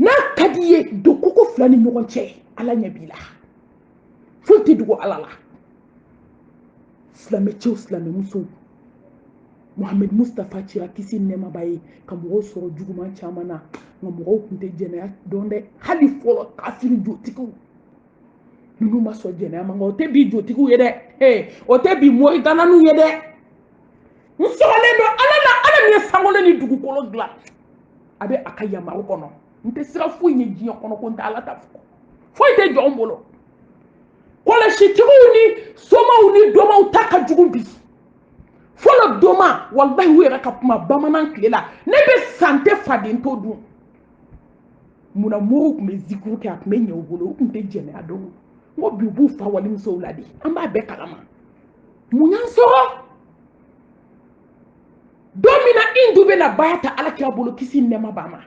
n'a ka di ye don koko fila ni ɲɔgɔn cɛ ala ɲɛ b'i la foyi tɛ dogo ala la silamɛcɛw silamɛmusow Mohamed Mustafa cira kisi nɛɛma b'a ye ka mɔgɔw sɔrɔ juguman caman na nka mɔgɔw tun tɛ jɛnɛya dɔn dɛ hali fɔlɔ kafiri jotigiw ninnu ma sɔn jɛnɛya ma nka o tɛ bi jotigiw ye dɛ o tɛ bi morigananiw ye dɛ n sɔgɔlen don ala la ala min ye sankolo ni dugukolo dilan a bɛ a ka yamaruw kɔnɔ n tɛ sira foyi ye diɲɛ kɔnɔ ko n tɛ ala ta fɔ foyi tɛ jɔ n bolo kɔlɔsitigiw ni somaw ni dɔmaw ta ka jugu bi fɔlɔ dɔma walahi u yɛrɛ ka kuma bamanan tile la ne bɛ san tɛ faden to dun munna mɔgɔw tun bɛ zikuru kɛ a tun bɛ ɲɛ u bolo u tun tɛ jɛnɛya dɔn n ko bi u b'u fa walimusow la de an b'a bɛɛ kalama mun y'an sɔrɔ don min na hindu bɛna baya ta alakira bolo kisi ni nɛɛma b'a ma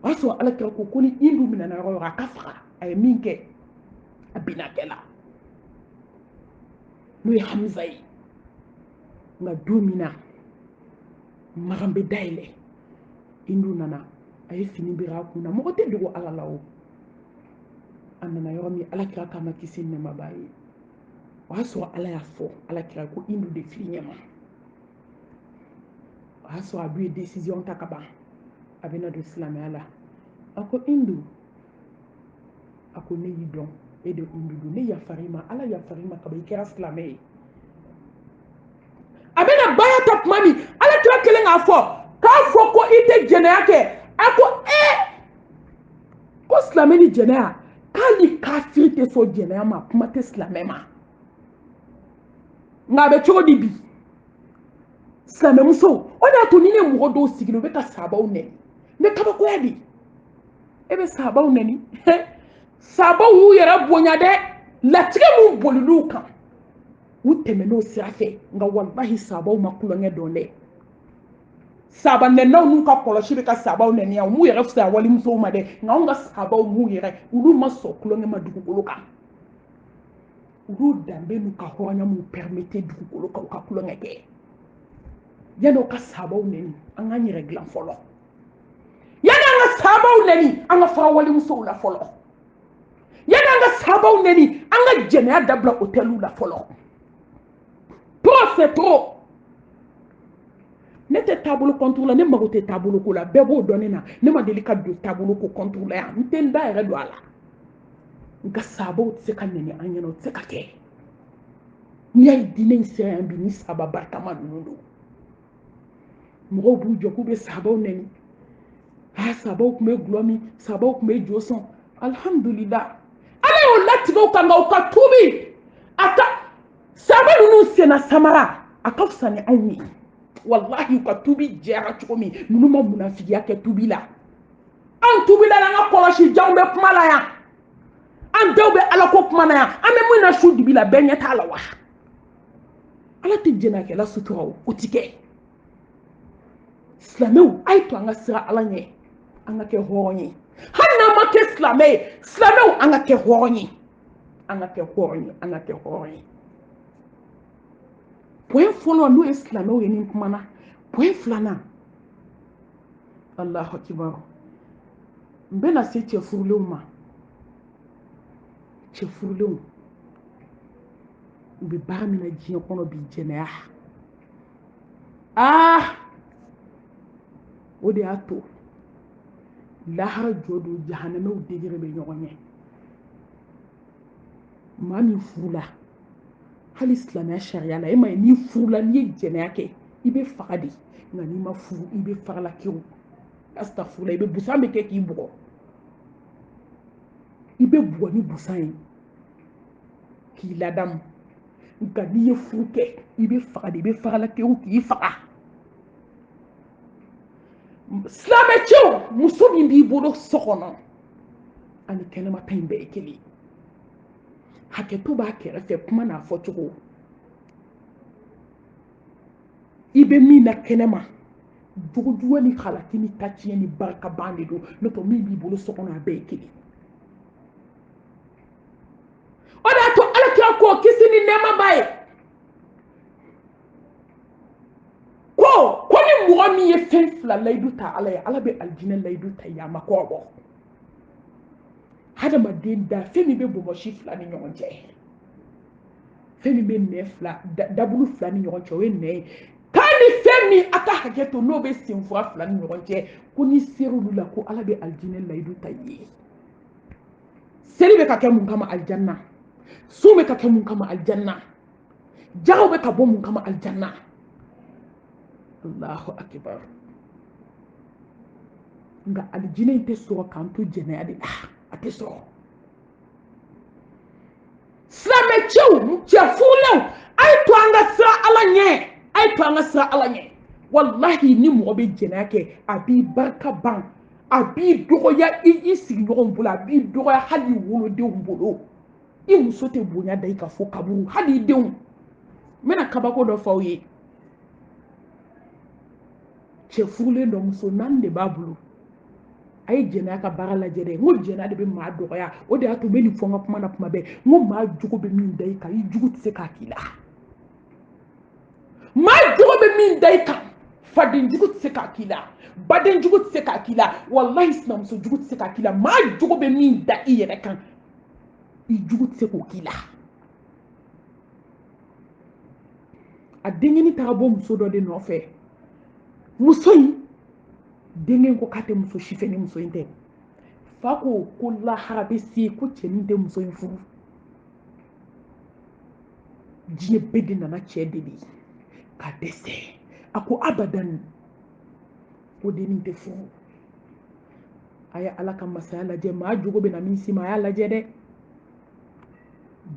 o y'a sɔrɔ alakira ko ni hindu minɛna yɔrɔ o yɔrɔ a ka faga a ye min kɛ a binna kɛ la n'o ye Hamza ye nka don min na magan bɛ dayɛlɛ hindu nana a ye fini biri a kun na mɔgɔ tɛ dogo ala la o a nana yɔrɔ min alakira kama kisi ni nɛɛma b'a ye o y'a sɔrɔ ala y'a fɔ alakira ko hindu de fili ɲɛma o y'a sɔrɔ a dun ye décision ta ka ban a bɛna don silamɛya la a ko hindu a ko ne y'i dɔn e de hindu don ne yafar'i ma ala yafar'i ma kaban i kɛra silamɛ ye a bɛna baya ta tuma min alakira kelen k'a fɔ ko i tɛ jɛnɛya kɛ a ko ko silamɛ ni jɛnɛya k'ali kafiri tɛ sɔn jɛnɛya ma kuma tɛ silamɛ ma nka a bɛ cogo di bi silamɛmusow o de y'a to ni ne mɔgɔ dɔw sigilen u bɛ ka sahabaw nɛni mɛ kabakoya de e bɛ sahabaw nɛni sahabaw y'u yɛrɛ bonya dɛ latigɛ min bolil'u kan u tɛmɛn'o sira fɛ nka walahi sahabaw ma kulonkɛ dɔn dɛ sahaba nɛninaw n'u ka kɔlɔsi bɛ ka sahabaw nɛniya u m'u yɛrɛ fisaya walimusow ma dɛ nka anw ka sahabaw m'u yɛrɛ olu ma sɔn kulonkɛ ma dugukolo kan olu danbe n'u ka hɔrɔnya m'u permettre dugukolo kan u ka kulonkɛ kɛ yanni o ka sahabaw nɛni an k'an yɛrɛ dilan fɔlɔ yanni an ka sahabaw nɛni an ka fara walimusow la fɔlɔ yanni an ka sahabaw nɛni an ka jɛnɛya dabila hôteliw la fɔlɔ trop c'est trop ne tɛ taabolo contour la ne mago tɛ taabolo ko la bɛɛ b'o dɔn ne na ne ma deli ka don taabolo ko contour la yan n tɛ n da yɛrɛ don a la nka sahabaw tɛ se ka nɛni an ɲɛna o tɛ se ka kɛ n'i y'a ye diinɛ in sera yan bi ni sahaba barikama ninnu don mɔgɔw b'u jɔ k'u bɛ sahabaw nɛni sahabaw tun bɛ gulɔ min sahabaw tun bɛ jo sɔn alhamdulillah ala y'o latigɛ u kan nka u ka tuubi a ka sahaba ninnu senna samara a ka fisa ni anw ye wallahi u ka tuubi jɛra cogo min ninnu ma munafigiya kɛ tuubi la anw tuubila an ka kɔlɔsi janw bɛ kuma la yan an denw bɛ ala ko kuma na yan an bɛ mun na su dibi la bɛɛ ɲɛ t'a la wa ala tɛ jɛnɛkɛla sutura o tɛ kɛ silamɛw a ye to an ka sira ala ɲɛ an ka kɛ hɔrɔn ye hali n'an ma kɛ silamɛ ye silamɛw an ka kɛ hɔrɔn ye an ka kɛ hɔrɔn ye an ka kɛ hɔrɔn ye point fɔlɔ n'o ye silamɛw ye ni kuma na point filanan Allahu akibar n bɛna se cɛ furulenw ma cɛ furulenw u bɛ baara min na diɲɛ kɔnɔ bi jɛnɛya o de y'a to lahara jɔ don jahanamaw degere bɛ ɲɔgɔn ɲɛ maa min furula hali silamɛya sariya la e ma ye n'i furula n'i ye jɛnɛya kɛ i bɛ faga de nka n'i ma furu i bɛ fagala kewu astafurula i bɛ busan bɛ kɛ k'i bugɔ i bɛ bugɔ ni busan ye k'i ladamu nka n'i ye furu kɛ i bɛ faga de i bɛ fagala kewu k'i faga silamɛcɛw muso min b'i bolo so kɔnɔ ani kɛnɛmata in bɛɛ ye kelen hakɛto b'a kɛrɛfɛ kuma n'a fɔcogo i bɛ min na kɛnɛma jogojugu ni halaki ni tatiɲɛ ni barikaban de don n'o tɛ min b'i bolo so kɔnɔ a bɛɛ ye kelen o de y'a to alakira ko kisi ni nɛɛma b'a ye ko ni mɔgɔ min ye fɛn fila layidu ta ala ye ala bɛ alijinɛ layidu ta ye a ma kɔrɔbɔ hadamaden da fɛn min bɛ bɔbɔsi fila ni ɲɔgɔn cɛ fɛn min bɛ nɛ fila dabulu fila ni ɲɔgɔn cɛ o ye nɛ ye k'a ni fɛn min a ka hakɛ to n'o bɛ senfura fila ni ɲɔgɔn cɛ ko ni ser'olu la ko ala bɛ alijinɛ layidu ta i ye seli bɛ ka kɛ mun kama alijanna sun bɛ ka kɛ mun kama alijanna jagaw bɛ ka bɔ mun kama alijanna allahu akibar nka alijinɛ in tɛ sɔrɔ k'an to jɛnɛya de la a tɛ sɔrɔ silamɛ cɛw cɛ furulenw a ye to an ka sira ala ɲɛ a ye to an ka sira ala ɲɛ wallahi ni mɔgɔ bɛ jɛnɛya kɛ a b'i barika ban a b'i dɔgɔya i sigiɲɔgɔnw bolo a b'i dɔgɔya hali i wolodenw bolo i muso tɛ bonya da i ka fɔ kaburu hali i denw n bɛna kabako dɔ fɔ aw ye cɛ furulen dɔ muso naani de b'a bolo a ye jɛnɛya ka baara lajɛ dɛ n ko jɛnɛya de bɛ maa dɔgɔya o de y'a to n bɛ nin fɔ n ka kuma na kuma bɛɛ n ko maa jogo bɛ min da i kan i jugu tɛ se k'a k'i la maa jogo bɛ min da i kan faden jugu tɛ se k'a k'i la baden jugu tɛ se k'a k'i la walahi sinamuso jugu tɛ se k'a k'i la maa jogo bɛ min da i yɛrɛ kan i jugu tɛ se k'o k'i la a denkɛni taga bɔ muso dɔ de nɔfɛ muso in denkɛ ko k'a tɛ muso si fɛ ni muso in tɛ fa ko ko lahara bɛ se ko cɛnin tɛ muso in furu diɲɛ bɛɛ de nana cɛ deli ka dɛsɛ a ko abadan ko dennin tɛ furu a ye ala ka masaya lajɛ maa jogo bɛ na min si ma a y'a lajɛ dɛ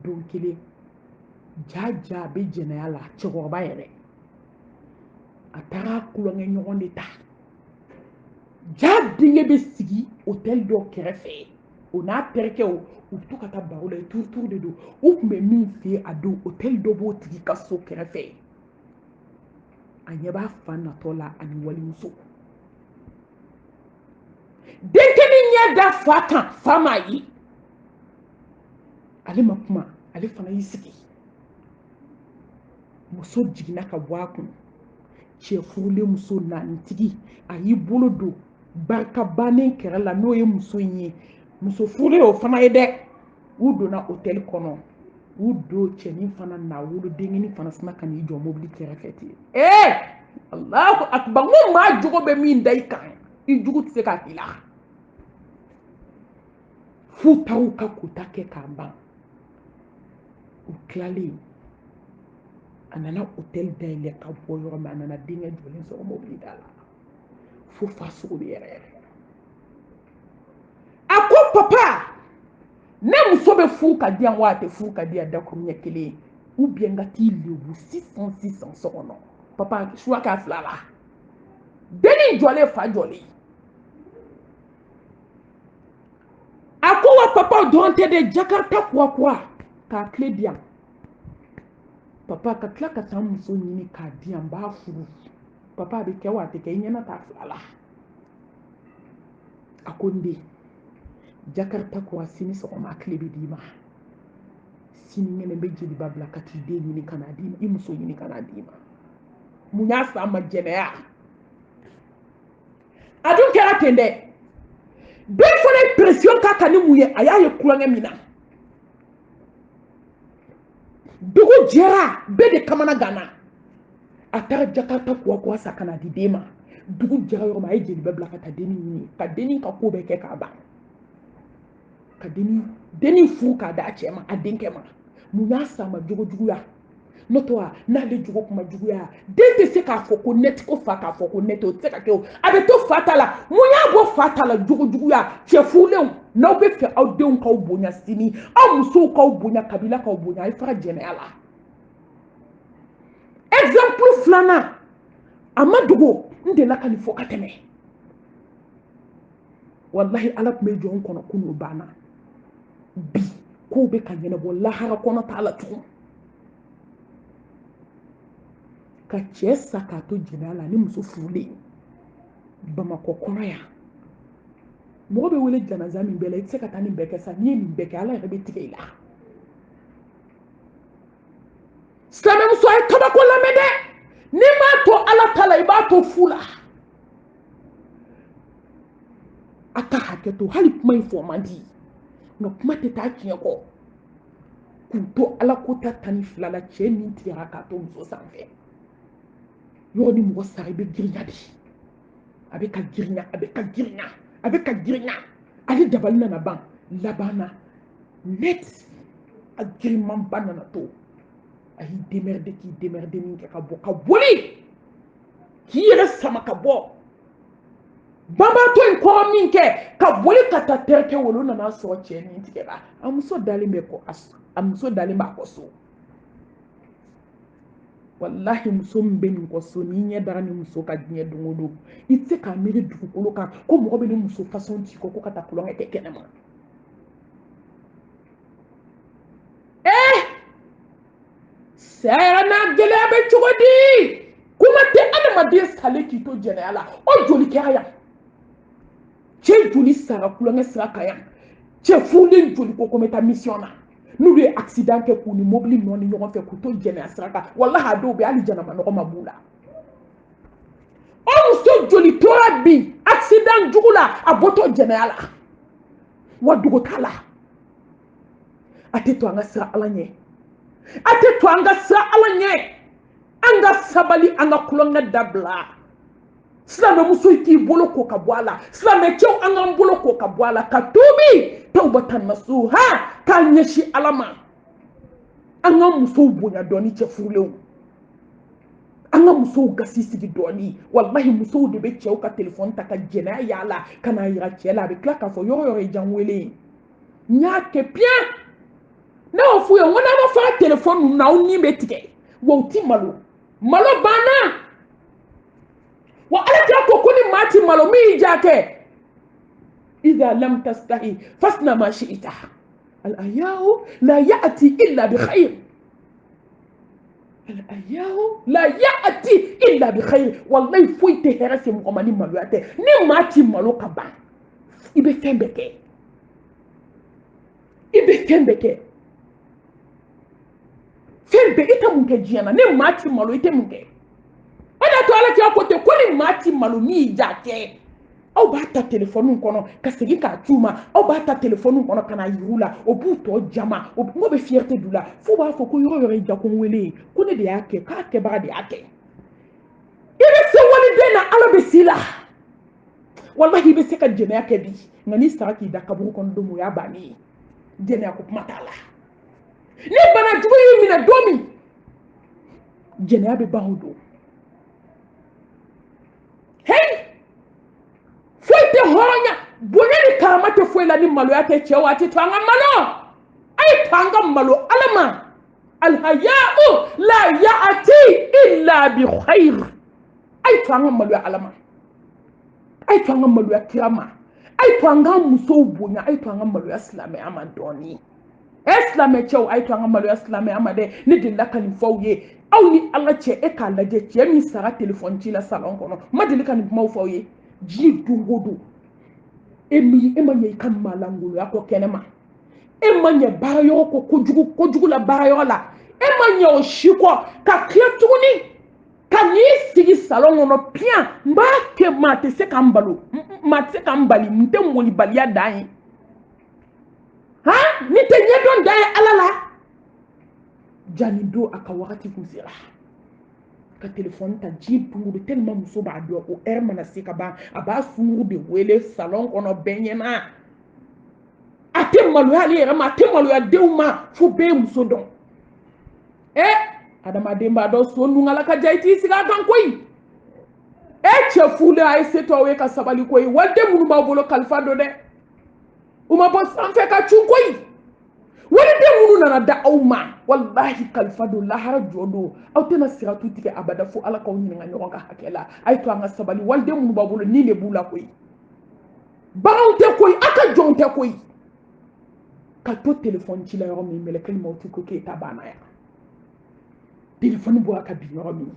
don kelen ja a bɛ jɛnɛya la cɛkɔrɔba yɛrɛ a taara kulonkɛ ɲɔgɔn de ta ja denkɛ bɛ sigi hôtel dɔ kɛrɛfɛ o n'a terikɛw u bɛ to ka taa baro la turuturu de don u tun bɛ min fɛ yen a don hôtel dɔ b'o tigi ka so kɛrɛfɛ a ɲɛ b'a fa natɔ la ani walimuso denkɛnin ɲɛ da fa kan fa m'a ye ale ma kuma ale fana y'i sigi muso jiginna ka bɔ a kun cɛ furulen muso naanitigi a y'i bolo don barika bannen kɛrɛ la n'o ye muso in ye muso furulen o fana ye dɛ u donna hôtel kɔnɔ u don cɛnin fana n'a wolo denkenin fana sina ka n'i jɔ mobili kɛrɛfɛ ten Allahu akbar n ko maa jogo bɛ min da i kan i jugu tɛ se k'a k'i la f'u taar'u ka kota kɛ k'a ban u tilalen a nana hôtel dayɛlɛ ka bɔ yɔrɔ min a nana denkɛ jɔlen sɔrɔ mobili da la fo fasogo bɛ yɛrɛ yɛrɛ a ko papa ne muso bɛ furu ka di yan wa a tɛ furu ka di yan dakuru ɲɛ kelen ou bien n ka t'i lebu sisan so kɔnɔ papa choix k'a fila la dennin jɔlen fa jɔlen a ko wa papa dɔrɔn tɛ dɛ jakarta kura k'a tile di yan papa ka tila ka taa muso ɲini k'a di yan n b'a furu papa a bɛ kɛ wa a tɛ kɛ i ɲɛna t'a fila la a ko n den jakarta kura sini sɔgɔma a tile bɛ d'i ma sini ŋɛnɛ n bɛ jeliba bila ka t'i den ɲini ka n'a d'i ma i muso ɲini ka n'a d'i ma mun y'a san ma jɛnɛya a dun kɛra ten dɛ bɛɛ fana ye pression k'a kan ni mun ye a y'a ye kulonkɛ min na dugu jɛra bɛɛ de kamana ganna a taara jakarta kura sa ka na di den ma dugu jɛra yɔrɔ min a ye jeliba bila ka taa dennin ɲini ka dennin ka ko bɛɛ kɛ k'a ban ka dennin furu k'a d'a cɛ ma a denkɛ ma mun y'a san ma jogo juguya n'o tɛ wa n'ale jogo kuma juguya den tɛ se k'a fɔ ko nɛti ko fa k'a fɔ ko nɛti o tɛ se ka kɛ o a bɛ to fa ta la mun y'a bɔ fa ta la jogo juguya cɛ furulenw n'aw bɛ fɛ aw denw k'aw bonya sini aw musow k'aw bonya kabila k'aw bonya a ye fara jɛnɛya la exemple filanan a ma dogo n delila ka nin fɔ ka tɛmɛ walahi ala tun bɛ jɔ n kɔnɔ kunun banna bi kow bɛ ka ɲɛnabɔ lahara kɔnɔ t'a la tugun ka cɛ sa k'a to jɛnɛya la ni muso furulen bamakɔ kɔnɔ yan mɔgɔ bɛ wele janaza min bɛɛ la i tɛ se ka taa nin bɛɛ kɛ sa n'i ye nin bɛɛ kɛ ala yɛrɛ bɛ tigɛ i la silamɛmuso a ye kabako lamɛn dɛ n'i m'a to ala ta la i b'a to fu la a ka hakɛ to hali kuma in fɔ man di nga kuma tɛ taa tiɲɛ kɔ k'u to ala ko ta 12 la cɛ min tigɛra k'a to muso sanfɛ yɔrɔ ni mɔgɔ sara i bɛ girinya de a bɛ ka girinya a bɛ ka girinya a bɛ ka girinya ale dabali nana ban laban na net a girimanba nana to a y'i démerdé k'i démerdé min kɛ ka bɔ ka boli k'i yɛrɛ sama ka bɔ banbatɔ in kɔrɔ min kɛ ka boli ka taa terikɛ wolo nana sɔrɔ cɛ nin tigɛra a muso dalen bɛ kɔ a muso dalen b'a kɔ so wallahi muso min bɛ nin kɔ so n'i ɲɛ dara ni muso ka diɲɛ don o don i tɛ se k'a miiri dugukolo kan ko mɔgɔ bɛ ni muso façon ci kɔ ko ka taa kulonkɛ kɛ kɛnɛma saya n'a gɛlɛya bɛ cogo di kuma tɛ adamaden salen k'i to jɛnɛya la o joli kɛra yan cɛ joli sara kulonkɛ sira kan yan cɛ furulen joli ko ko n bɛ taa mission na n'olu ye accident kɛ k'u ni mobili nɔɔni ɲɔgɔn fɛ k'u to jɛnɛya sira kan wallahi a dɔw bɛ hali janama nɔgɔ ma b'u la o muso joli tora bi accident jugu la a bɔtɔ jɛnɛya la wa dogo t'a la a tɛ to an ka sira ala ɲɛ a tɛ to an ka sira ala ɲɛ an ka sabali an ka kulonkɛ dabila silamɛ muso k'i bolo ko ka bɔ a la silamɛ cɛw an k'an bolo ko ka bɔ a la ka tuubi tawbatan nasuha k'a ɲɛsin ala ma an ka musow bonya dɔɔni cɛ furulenw an ka musow gasi sigi dɔɔni wallahi musow de bɛ cɛw ka telefɔni ta ka jɛnɛya y'a la ka n'a yira cɛ la a bɛ tila k'a fɔ yɔrɔ yɔrɔ ye jan wele n y'a kɛ piyan ne y'o f'u ye n ko n'a ma fara telefɔni ninnu na aw ni bɛ tigɛ wa u ti malo banna wa ala kira ko ko ni maa ti malo min y'i ja kɛ idha lam tastahi fasna ma shi'ta al-ayahu la ya'ti illa bi khair al-ayahu la ya'ti illa bi khair wallahi foyi tɛ hɛrɛ se mɔgɔ ma ni maloya tɛ ni maa ti malo ka ban i bɛ fɛn bɛɛ kɛ i bɛ fɛn bɛɛ kɛ fɛn bɛɛ i tɛ mun kɛ diɲɛ na ni maa ti malo i tɛ mun kɛ o de to ala kira ko ten ko ni maa ti malo min y'i ja kɛ aw b'a ta telefɔniw kɔnɔ ka segin k'a c'u ma aw b'a ta telefɔniw kɔnɔ ka na yir'u la o b'u tɔ jama o bɛ fierté d'u la f'u b'a fɔ ko yɔrɔ yɔrɔ ye jako n wele ko ne de y'a kɛ k'a kɛbaga de y'a kɛ i bɛ se waliden na ala bɛ s'i la wallahi i bɛ se ka jɛnɛya kɛ bi nka n'i sara k'i da kaburu kɔnɔ don min o y'a bannen ye jɛnɛya ko kuma t'a la ni bana jugu y'i minɛ don min jɛnɛya bɛ ban o don foyi tɛ hɔrɔnya bonya ni karama tɛ foyi la ni maloya tɛ cɛ wa a tɛ to an ka malo a ye to an ka malo ala ma alhaya'u la ya'ti illa bi khair a ye to an ka maloya ala ma a ye to an ka maloya kira ma a ye to an ka musow bonya a ye to an ka maloya silamɛya ma dɔɔni silamɛ cɛw a ye to an ka maloya silamɛya ma dɛ ne delila ka nin fɔw ye aw ni ala cɛ e k'a lajɛ cɛ min sara telefɔni ci la salon kɔnɔ ma deli ka nin kumaw fɔw ye ji don o don e ma ɲɛ i ka malangoloya kɔ kɛnɛma e ma ɲɛ baara yɔrɔ kɔ kojugu la baara yɔrɔ la e ma ɲɛ o si kɔ ka tila tuguni ka n'i sigi salon kɔnɔ piyan n b'a kɛ maa tɛ se ka n balo maa tɛ se ka n bali n tɛ molibaliya dan ye ni tɛ ɲɛdɔn dan ye ala la jani don a ka wagati kun sera ka telefɔni ta ji duuru tellement muso b'a dɔn o heure mana se ka ban a b'a sunuru de wele salon kɔnɔ bɛɛ ɲɛna a tɛ maloya ale yɛrɛ ma a tɛ maloya denw ma fo bɛɛ ye muso dɔn adamaden b'a dɔn so nunkala ka ja i t'i sigi a kan koyi cɛ furulen a ye se to aw ye ka sabali koyi waliden minnu b'aw bolo kalifa don dɛ u ma bɔ sanfɛ ka cun koyi waliden minnu nana da aw ma wallahi kalifa don lahara jɔ don aw tɛna siratu tigɛ abada fo ala k'aw ɲininka ɲɔgɔn ka hakɛ la a ye to an ka sabali waliden minnu b'aw bolo ni de b'u la koyi baganw tɛ koyi a ka jɔnw tɛ koyi ka to telefɔni ci la yɔrɔ min mɛlɛkɛ maaw tɛ ko k'e ta banna yan telefɔni bɔra ka bin yɔrɔ min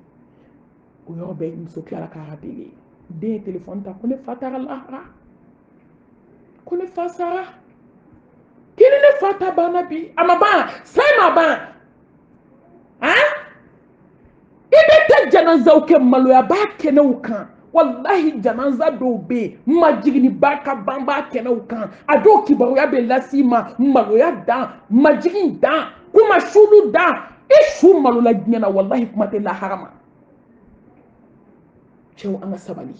o yɔrɔ bɛɛ muso tilara k'a rappelé den ye telefɔni ta ko ne fa taara lahara ko ne fa sara kini ne fa ta banna bi a ma ban sa ma ban i bɛ taa janazaw kɛ maloyaba kɛnɛw kan wallahi janaza dɔw bɛ yen majigini barika banba kɛnɛw kan a dɔw kibaruya bɛ lase ma maloya dan majigin dan kuma sulu dan i su malola diɲɛ na wallahi kuma tɛ lahara ma cɛw an ka sabali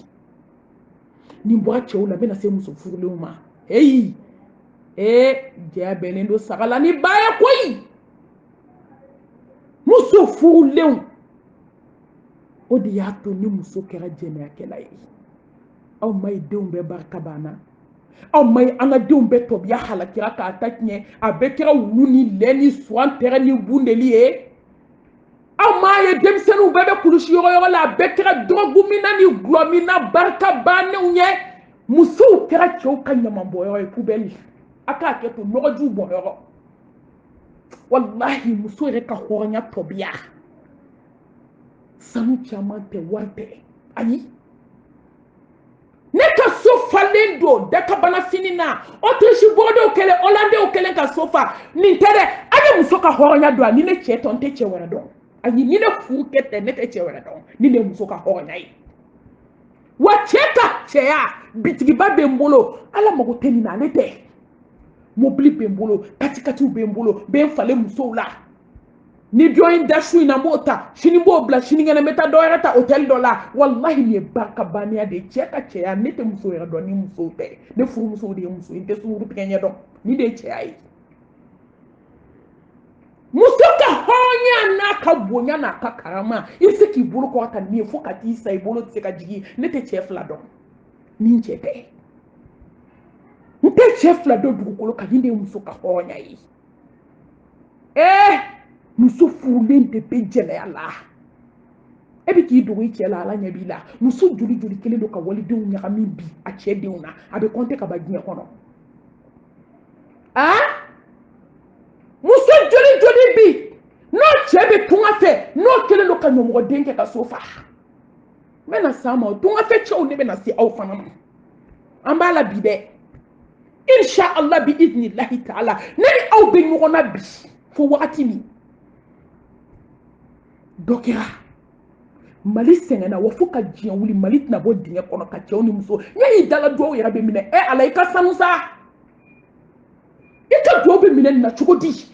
ni bɔra cɛw la bɛna se muso furulenw ma heyi jɛya bɛnnen don sagala ni ba ye koyi muso furulenw o de y'a to ni muso kɛra jɛnɛyakɛla ye aw ma ye denw bɛɛ barika banna aw ma ye an ka denw bɛɛ tɔbiya halakira k'a ta tiɲɛ a bɛɛ kɛra wulu ni lɛ ni suwan tɛrɛ ni bundeli ye aw ma ye denmisɛnninw bɛɛ bɛ kulusi yɔrɔ la a bɛɛ kɛra dɔrɔgumina ni gulɔmina barika bannenw ye musow kɛra cɛw ka ɲamanbɔyɔrɔ ye pubɛli a k'a kɛ to nɔgɔjiw bɔyɔrɔ wallahi muso yɛrɛ ka hɔrɔnya tɔbiya sanu caman tɛ wari tɛ ayi ne ka so falen don dakabana fini na Autriche bɔdenw kɛlen Hollandais kɛlen ka so fa nin tɛ dɛ a bɛ muso ka hɔrɔnya don a ni ne cɛ tɔ n tɛ cɛ wɛrɛ dɔn ayi ni ne furu kɛ tɛ ne tɛ cɛ wɛrɛ dɔn ni ne muso ka hɔrɔnya ye wa cɛ ka cɛya bitigiba bɛ n bolo ala mago tɛ nin na ale tɛ mobili bɛ n bolo katikatiw bɛ n bolo bɛ n falen musow la ni dɔ in da su in na n b'o ta sini n b'o bila sinikɛnɛ n bɛ taa dɔ wɛrɛ ta hôtel dɔ la wallahi nin ye barika bannen de ye cɛ ka cɛya ne tɛ muso yɛrɛ dɔn ni musow tɛ ne furumusow de ye muso ye n tɛ sunguru tigɛ ɲɛ dɔn ni de ye cɛya ye muso ka hɔrɔnya n'a ka bonya n'a ka karama i bɛ se k'i bolo kɔrɔta min ye fo ka t'i sa i bolo tɛ se ka jigin ne tɛ cɛ fila dɔn ni cɛ tɛ n tɛ cɛ fila dɔn dugukolo kan ni de ye muso ka hɔrɔnya ye muso furulen de bɛ jɛnɛya la e bɛ k'i dogo i cɛ la ala ɲɛ b'i la muso joli joli kelen don ka walidenw ɲagami bi a cɛ denw na a bɛ kɔnte ka ban diɲɛ kɔnɔ muso joli joli bi n'o cɛ bɛ tunga fɛ n'o kelen don ka ɲɔmɔgɔden kɛ ka so fa n bɛna s'a ma tunga fɛ cɛw ne bɛna se aw fana ma an b'a la bi dɛ insha Allah bi idnillahi ta'ala ne ni aw bɛ ɲɔgɔn na bi fo wagati min dɔ kɛra Mali sɛgɛnna wa fo ka diɲɛ wuli Mali tɛna bɔ dingɛ kɔnɔ ka cɛw ni muso yali dala duwaw yɛrɛ bɛ minɛ ala i ka sanu sa i ka duwaw bɛ minɛ nin na cogo di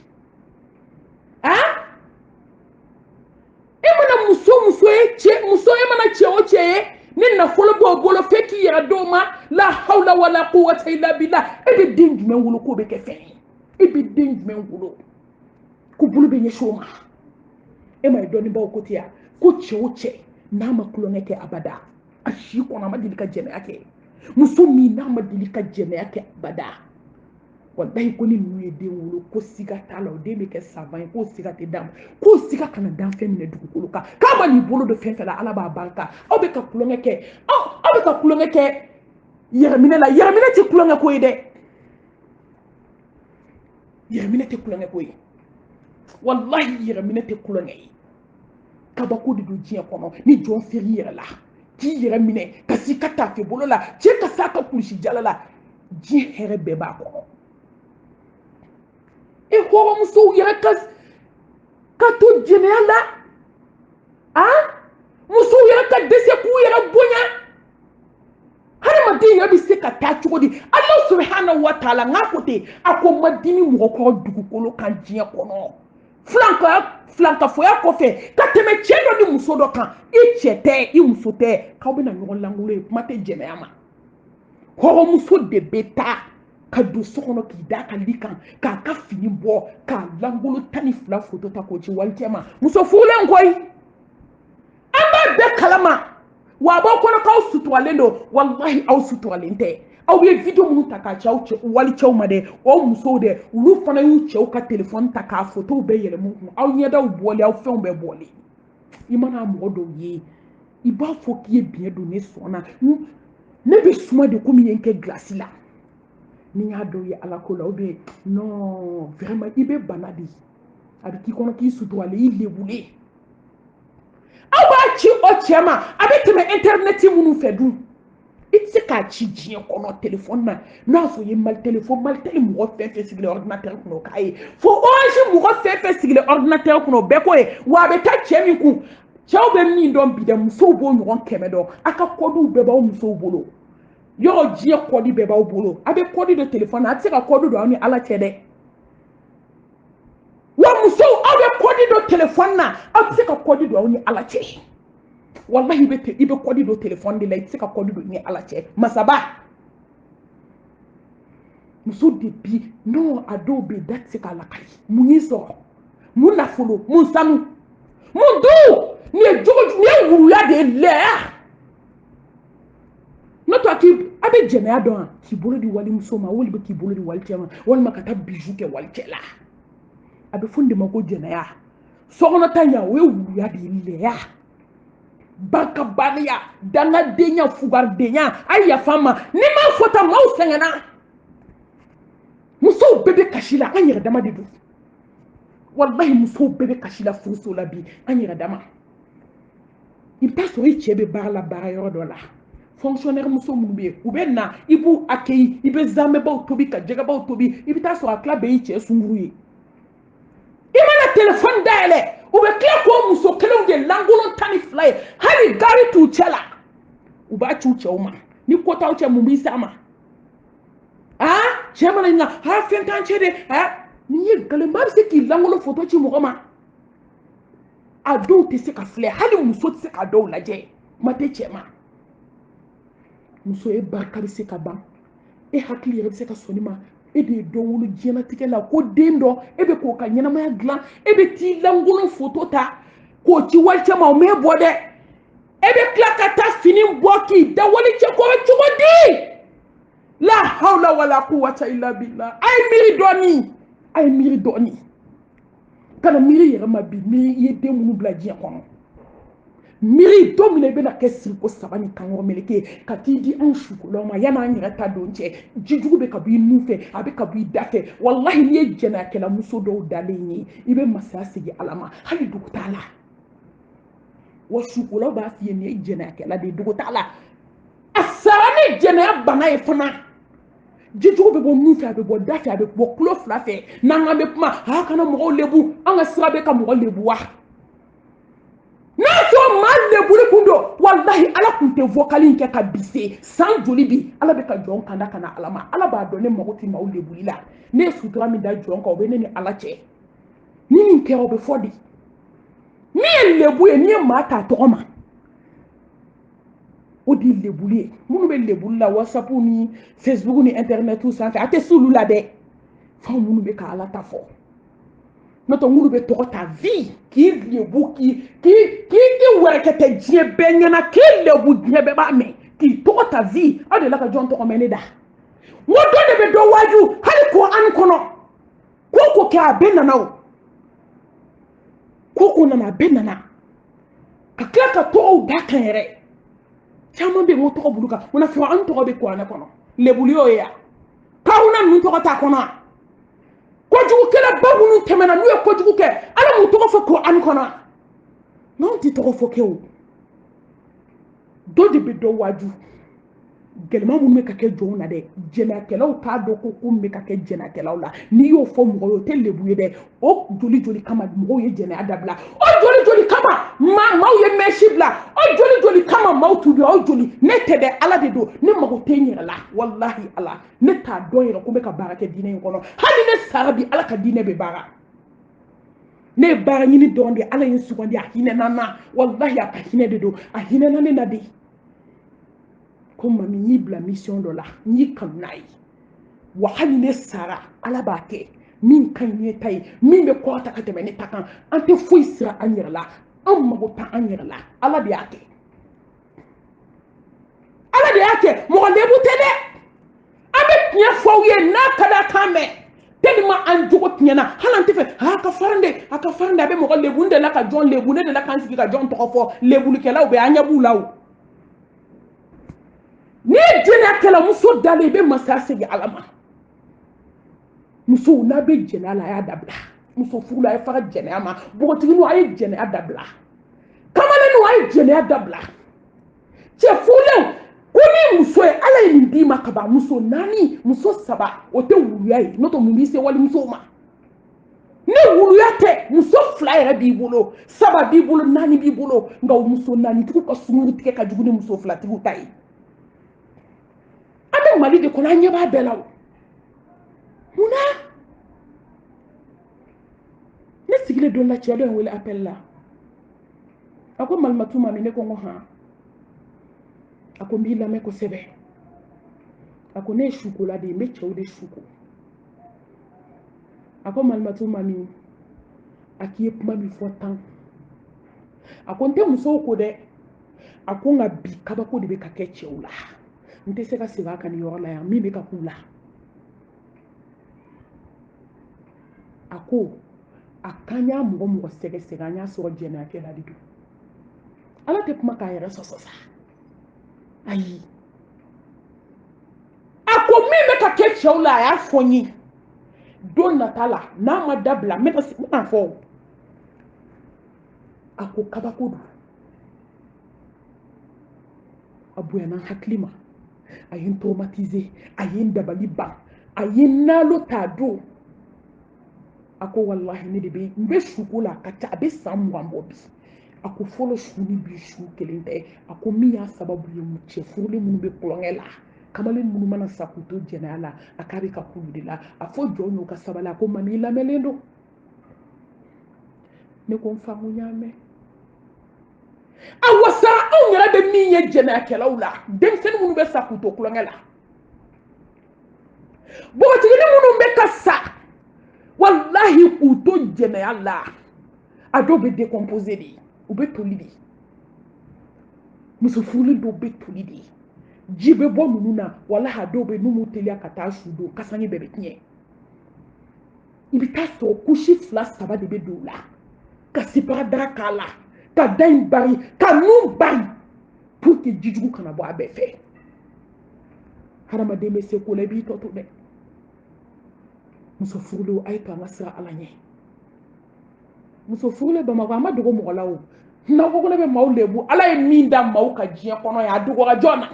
e mana muso ye mana cɛ o cɛ ye ni nafolo b'o bolo f'e k'i yɛrɛ d'o ma la hawla wala quwwata illa billah e bɛ den jumɛn wolo k'o bɛ kɛ fɛn ye e bɛ den jumɛn wolo ko bolo bɛ ɲɛsin o ma e ma ye dɔnnibaaw ko ten ya ko cɛ o cɛ n'a ma kulonkɛ kɛ abada a si kɔnɔ a ma deli ka jɛnɛya kɛ muso min n'a ma deli ka jɛnɛya kɛ abada wallahi ko ni ninnu ye den wolo ko siga t'a la o den bɛ kɛ savant ye k'o siga tɛ d'a ma k'o siga kana dan fɛn minɛ dugukolo kan k'a ma n'i bolo don fɛn fɛn la ala b'a barika aw bɛ ka kulonkɛ kɛ aw bɛ ka kulonkɛ kɛ yɛrɛminɛ la yɛrɛminɛ tɛ kulonkɛ ko ye dɛ yɛrɛminɛ tɛ kulonkɛ ko ye wallahi yɛrɛminɛ tɛ kulonkɛ ye kabako de don diɲɛ kɔnɔ ni jɔn feri yɛrɛ la k'i yɛrɛ minɛ ka s'i ka tafe bolo la cɛ ka s'a ka kulusi jala la diɲɛ hɛrɛ bɛɛ b'a kɔnɔ hɔrɔnmusow yɛrɛ ka to jɛnɛya la musow yɛrɛ ka dɛsɛ k'u yɛrɛ bonya hadamaden yɛrɛ bɛ se ka taa cogo di Allah subhanahu wa ta'ala n k'a ko ten a ko ma dimi mɔgɔkɔrɔ dugukolo kan diɲɛ kɔnɔ filankafoya kɔfɛ ka tɛmɛ cɛ dɔ ni muso dɔ kan i cɛ tɛ i muso tɛ k'aw bɛna ɲɔgɔn langolo ye kuma tɛ jɛnɛya ma hɔrɔnmuso de bɛ taa ka don so kɔnɔ k'i da ka li kan k'a ka fini bɔ k'a langolo 12 foto ta k'o ci walicɛ ma muso furulen koyi an b'a bɛɛ kalama wa a b'aw kɔnɔ k'aw suturalen don wallahi aw suturalen tɛ aw ye video minnu ta k'a ci aw walicɛw ma dɛ o musow dɛ olu fana y'u cɛw ka telefɔni ta k'a fotow bɛɛ yɛlɛm'u kun aw ɲɛdaw bɔlen aw fɛnw bɛɛ bɔlen i mana mɔgɔ dɔw ye i b'a fɔ k'i ye biɲɛ don ne sɔnna ne bɛ suma de komi ye n kɛ glasi la ni y'a dɔw ye ala ko la o bɛ non vraiment i bɛ bana de a bɛ k'i kɔnɔ k'i suturalen i lebulen aw b'a ci o cɛ ma a bɛ tɛmɛ internet minnu fɛ dun i tɛ se k'a ci diɲɛ kɔnɔ telefɔni na n'a fɔ i ye Malitel mɔgɔ fɛn fɛn sigilen ordinateur kunna o k'a ye fo Orange mɔgɔ fɛn fɛn sigilen ordinateur kunna o bɛɛ k'o ye wa a bɛ taa cɛ min kun cɛw bɛ min dɔn bi dɛ musow b'o ɲɔgɔn 100 dɔn a ka kɔdiw bɛɛ b'aw musow bolo yɔrɔ diɲɛ kɔdi bɛɛ b'aw bolo a bɛ kɔdi de téléphone na a tɛ se ka kɔdi don aw ni ala cɛ dɛ wa musow aw bɛ kɔdi don téléphone na aw tɛ se ka kɔdi don aw ni ala cɛ wallahi i bɛ kɔdi don téléphone de la i tɛ se ka kɔdi don ni ala cɛ masaba muso de bi non a dɔw bɛ da tɛ se k'a lakali mun y'i sɔrɔ mun nafolo mun sanu mun du nin ye jogo nin ye wuruya de ye lɛya n'o tɛ a bɛ jɛnɛya dɔn wa k'i bolo di walimuso ma walima k'i bolo di walicɛ ma walima ka taa bijou kɛ walicɛ la a bɛ fɔ nin de ma ko jɛnɛya sokɔnɔta ɲa o ye wuruya de ye lɛya bankabaliya dangadenya fugaridenya a yafa n ma ni m'a fɔ ta maaw sɛgɛnna musow bɛɛ bɛ kasi la an yɛrɛ dama de don wallahi musow bɛɛ bɛ kasi la furuso la bi an yɛrɛ dama i bɛ taa sɔrɔ i cɛ bɛ baara la baara yɔrɔ dɔ la fonctionnaire muso minnu bɛ yen u bɛ na i b'u accueillir i bɛ zamɛbaw tobi ka jɛgɛbaw tobi i bɛ taa sɔrɔ a tila bɛɛ y'i cɛ sunkuru ye i mana téléphone dayɛlɛ u bɛ tila k'o muso kelenw de lankolon 12 ye hali gari t'u cɛ la u b'a ci u cɛw ma ni ko t'aw cɛ mun b'i s'a ma cɛ mana ɲininka fɛn t'an cɛ de nin ye nkalon maa bɛ se k'i lankolon foto ci mɔgɔ ma a dɔw tɛ se ka filɛ hali muso tɛ se ka dɔw lajɛ kuma tɛ cɛ ma muso ye barika bɛ se ka ban e hakili yɛrɛ bɛ se ka sɔn ma e de ye dɔ wolo diɲɛlatigɛ la ko den dɔ e bɛ k'o ka ɲɛnamaya dilan e bɛ t'i lankolon foto ta k'o ci walicɛ ma o m'e bɔ dɛ e bɛ tila ka taa fini bɔ k'i da walicɛ kɔrɔ cogo di la hawla wala quwwata illa billah a ye miiri dɔɔni kana miiri yɛrɛ ma bi miiri i ye den minnu bila diɲɛ kɔnɔ miiri don min na i bɛna kɛ siriko 3 ni kankɔrɔ meleke ka t'i di anw sukolaw ma yan'an yɛrɛ ta don cɛ jijugu bɛ ka bɔ i nun fɛ a bɛ ka bɔ i da fɛ wallahi n'i ye jɛnɛyakɛla muso dɔw dalen ye i bɛ masaya segin ala ma hali dogo t'a la wa sukolaw b'a f'i ye nin ye jɛnɛyakɛla de ye dogo t'a la a sara ni jɛnɛya bana ye fana jijugu bɛ bɔ nun fɛ a bɛ bɔ da fɛ a bɛ bɔ tulo 2 fɛ n'an bɛ kuma kana mɔgɔw lebu an ka sira bɛ ka mɔgɔ lebu wa n'a sɔrɔ maa lebuli kun don wallahi ala kun tɛ vocal in kɛ ka bise san joli bi ala bɛ ka jɔn kanda ka na ala ma ala b'a dɔn ne mago tɛ maaw lebuli la ne ye sutura min da jɔn kan o bɛ ne ni ala cɛ ni nin kɛra o bɛ fɔ de min ye lebu ye n'i ye maa ta tɔgɔ ma o de ye lebuli ye minnu bɛ lebuli la whatsapp ni facebook ni internet sanfɛ a tɛ s'olu la dɛ f'anw minnu bɛ ka ala ta fɔ n'o tɛ minnu bɛ tɔgɔ ta vie k'i lebu k'i wɛrɛkɛtɛ diɲɛ bɛɛ ɲɛna k'i lebu diɲɛ bɛɛ b'a mɛn k'i tɔgɔ ta vie aw de la ka jɔn tɔgɔ mɛn ne da n ko dɔ de bɛ dɔ waaju hali Kur'ani kɔnɔ ko kɛ a bɛɛ nana o ko nana a bɛɛ nana ka tila ka tɔgɔw da kan yɛrɛ caman bɛ yen n ko tɔgɔ bulu kan mun na fɔ an tɔgɔ bɛ Kur'ani kɔnɔ lebuli y'o ye yan Karuna ninnu tɔgɔ t'a kɔnɔ kojugu kɛlɛ ba minnu tɛmɛna n'u ye kojugu kɛ ala m'u tɔgɔ fɔ Kur'ani kɔnɔ n'anw tɛ tɔgɔ fɔ kɛ o dɔ de bɛ dɔ waaju gɛlɛman minnu bɛ ka kɛ jɔnw na dɛ jɛnɛyakɛlaw t'a dɔn ko min bɛ ka kɛ jɛnɛyakɛlaw la n'i y'o fɔ mɔgɔ ye o tɛ lebu ye dɛ o joli kama mɔgɔw ye jɛnɛya dabila o joli kama maaw ye mɛsi bila o joli kama maaw tubi o joli ne tɛ dɛ ala de don ne mago tɛ n yɛrɛ la wallahi ala ne t'a dɔn yɛrɛ ko n bɛ ka baara kɛ diinɛ in kɔnɔ hali ne sara bi ala ka diinɛ bɛ baara ne ye baara ɲini dɔrɔn de ala ye n sugandi a hinɛna n na wallahi a ka hinɛ de don a hinɛna ne na de ko mami n y'i bila mission dɔ la n y'i kanu n'a ye wa hali ne sara ala b'a kɛ min ka ɲi ne ta ye min bɛ kɔrɔta ka tɛmɛ ne ta kan an tɛ foyi sira an yɛrɛ la an mago tɛ an yɛrɛ la ala de y'a kɛ ala de y'a kɛ mɔgɔ lebu tɛ dɛ an bɛ tiɲɛ fɔ aw ye n'a ka d'a kan mɛn tellement an jogo tiɲɛna hali an tɛ fɛ a ka farin de a bɛ mɔgɔ lebu n delila ka jɔn lebu ne delila k'an sigi ka jɔn tɔgɔ fɔ lebulikɛlaw bɛ an ɲɛ b'u la o n'i ye jɛnɛyakɛla muso dalen i bɛ masaya segin ala ma musow n'a bɛ jɛnɛya la a y'a dabila muso furu la a ye faga jɛnɛya ma npogotigininw a ye jɛnɛya dabila kamalenninw a ye jɛnɛya dabila cɛ furulenw ko ni muso ye ala ye nin d'i ma ka ban muso 4 muso 3 o tɛ wuruya ye n'o tɛ mun b'i se walimusow ma ne wuluya tɛ muso 2 yɛrɛ b'i bolo 3 b'i bolo 4 b'i bolo nka o muso 4 tigiw ka sunkuru tigɛ ka jugu ni muso 2 tigiw ta ye an bɛ Mali de kɔnɔ an ɲɛ b'a bɛɛ la munna ne sigilen don la cɛ dɔ wele appel la a ko Malimatu mami ne ko n ko han a ko n b'i lamɛn kosɛbɛ a ko ne ye sukola de ye n bɛ cɛw de suko a ko Malimatu mami a k'i ye kuma min fɔ tan a ko n tɛ musow ko dɛ a ko nka bi kabako de bɛ ka kɛ cɛw la n tɛ se ka segin a kan nin yɔrɔ la yan min bɛ ka k'u la a ko a kan y'a mɔgɔ mɔgɔ sɛgɛsɛgɛ an y'a sɔrɔ jɛnɛyakɛla de don ala tɛ kuma k'a yɛrɛ sɔsɔ sa ayi a ko min bɛ ka kɛ cɛw la a y'a fɔ n ye don nata la n'a ma dabila n bɛna fɔ a ko kabako don a bonyana n hakili ma a ye n traumatiser a ye n dabali ban a ye n nalo t'a don a ko wallahi ne de bɛ n bɛ suko la a ka ca a bɛ san 20 bɔ bi a ko fɔlɔ su ni bi su kelen tɛ a ko min y'a sababu ye cɛ furulen minnu bɛ kulonkɛ la kamalen minnu mana sa k'u to jɛnɛya la a k'a bɛ ka k'olu de la a fɔ jɔn y'u ka sabali a ko mami i lamɛnlen don ne ko n fa n ko n y'a mɛn a wasara anw yɛrɛ bɛ min ye jɛnɛyakɛlaw la denmisɛnnin minnu bɛ sa k'u to kulonkɛ la npogotiginin minnu bɛ ka sa wallahi k'u to jɛnɛya la a dɔw bɛ décomposer de u bɛ toli de muso furulen dɔw bɛ toli de ji bɛ bɔ ninnu na wallahi a dɔw bɛ n'u m'u teliya ka taa su don kasange bɛɛ bɛ tiɲɛ i bɛ taa sɔrɔ kusi 2 3 de bɛ don u la ka siparadara k'a la ka da in bari ka nun bari pour que jijugu kana bɔ a bɛɛ fɛ hadamaden bɛ se ko la i b'i tɔ to dɛ muso furulenw a ye to an ka sira ala ɲɛ muso furulen Bamakɔ a ma dogo mɔgɔ la o n'a ko ne bɛ maaw lebu ala ye min da maaw ka diɲɛ kɔnɔ ye a dogora jɔn na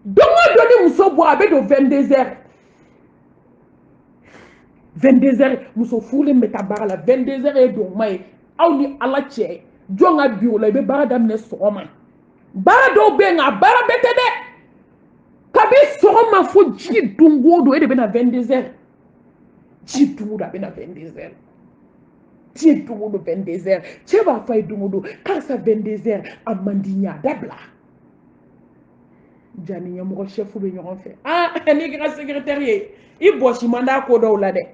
don o don ni muso bɔ a bɛ don 22 heures 22 heures muso furulen bɛ taa baara la 22 heures ye don ma ye aw ni ala cɛ jɔn ka bi o la i bɛ baara daminɛ sɔgɔma baara dɔw bɛ yen nka baara bɛɛ tɛ dɛ kabi sɔgɔma fo ji don o don e de bɛ na 22 heures ji don o don a bɛ na 22 heures ji don o don 22 heures cɛ b'a fɔ a ye don o don karisa 22 heures a man di n ye a dabila jani ɲɛmɔgɔ chef bɛ ɲɔgɔn fɛ n'i kɛra secrétaire ye i bɔsi man d'a ko dɔw la dɛ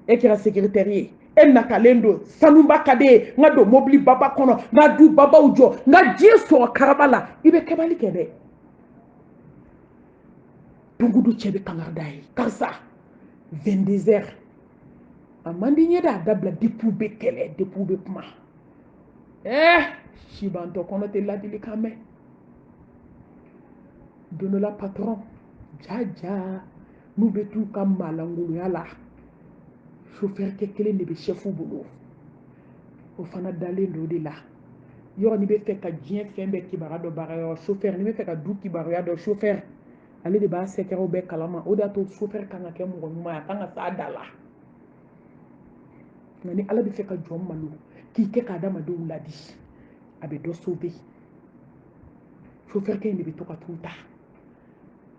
e kɛra secrétaire ye e natalen don sanuba ka di ye n ka don mobili baba kɔnɔ n ka du babaw jɔ n ka diɲɛ sɔrɔ karaba la i bɛ kɛbali kɛ dɛ don o don cɛ bɛ kangari d'a ye karisa 22 heures a man di n ye dɛ a dabila depuis u bɛ kɛlɛ depuis u bɛ kuma sibantɔ kɔnɔ tɛ ladilikan mɛn don dɔ la patron jaja n'u bɛ t'u ka malangoloya la chauffeur kɛ kelen de bɛ chef bolo o fana dalen don o de la yɔrɔ n'i bɛ fɛ ka diɲɛ fɛn bɛɛ kibaruya dɔ baara yɔrɔ chauffeur n'i bɛ fɛ ka du kibaruya dɔ chauffeur ale de b'a sɛkɛrɛw bɛɛ kalama o de y'a to chauffeur kan ka kɛ mɔgɔ ɲuman ye a kan ka s'a da la nka ni ala bɛ fɛ ka jɔn malo k'i kɛ ka adamadenw ladi a bɛ dɔ sauver chauffeur kɛ in de bɛ to ka t'u ta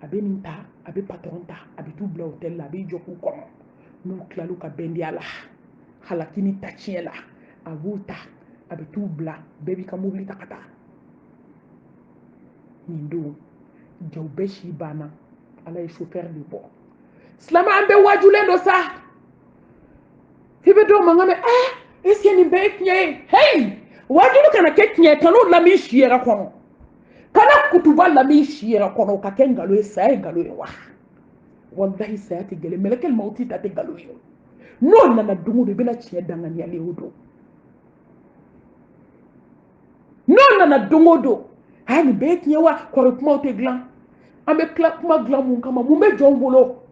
a bɛ nin ta a bɛ patron ta a bɛ t'u bila hôtel la a bɛ jɔ k'u kɔnɔ n'u tilal'u ka bɛndiya la halaki ni tatiɲɛ la a b'u ta a bɛ t'u bila bɛɛ b'i ka mobili ta ka taa nin don jaw bɛɛ si banna ala ye chauffeur de bɔ silamɛ an bɛɛ wajulen don sa i bɛ dɔw mankan mɛn est-ce que nin bɛɛ ye tiɲɛ ye hey wajulu kana kɛ tiɲɛ ye kan'o lamɛn i si yɛrɛ kɔnɔ kana kutuba lamɛn i si yɛrɛ kɔnɔ o ka kɛ nkalon ye saya ye nkalon ye wa wallahi saya tɛ gɛlɛn mɛlɛkɛ mawuti ta tɛ nkalon ye n'o nana don o don i bɛna tiɲɛ danganiyalen o don n'o nana don o don nin bɛɛ ye tiɲɛ wa kɔrɔ kumaw tɛ dilan an bɛ tila kuma dilan mun kama mun bɛ jɔn bolo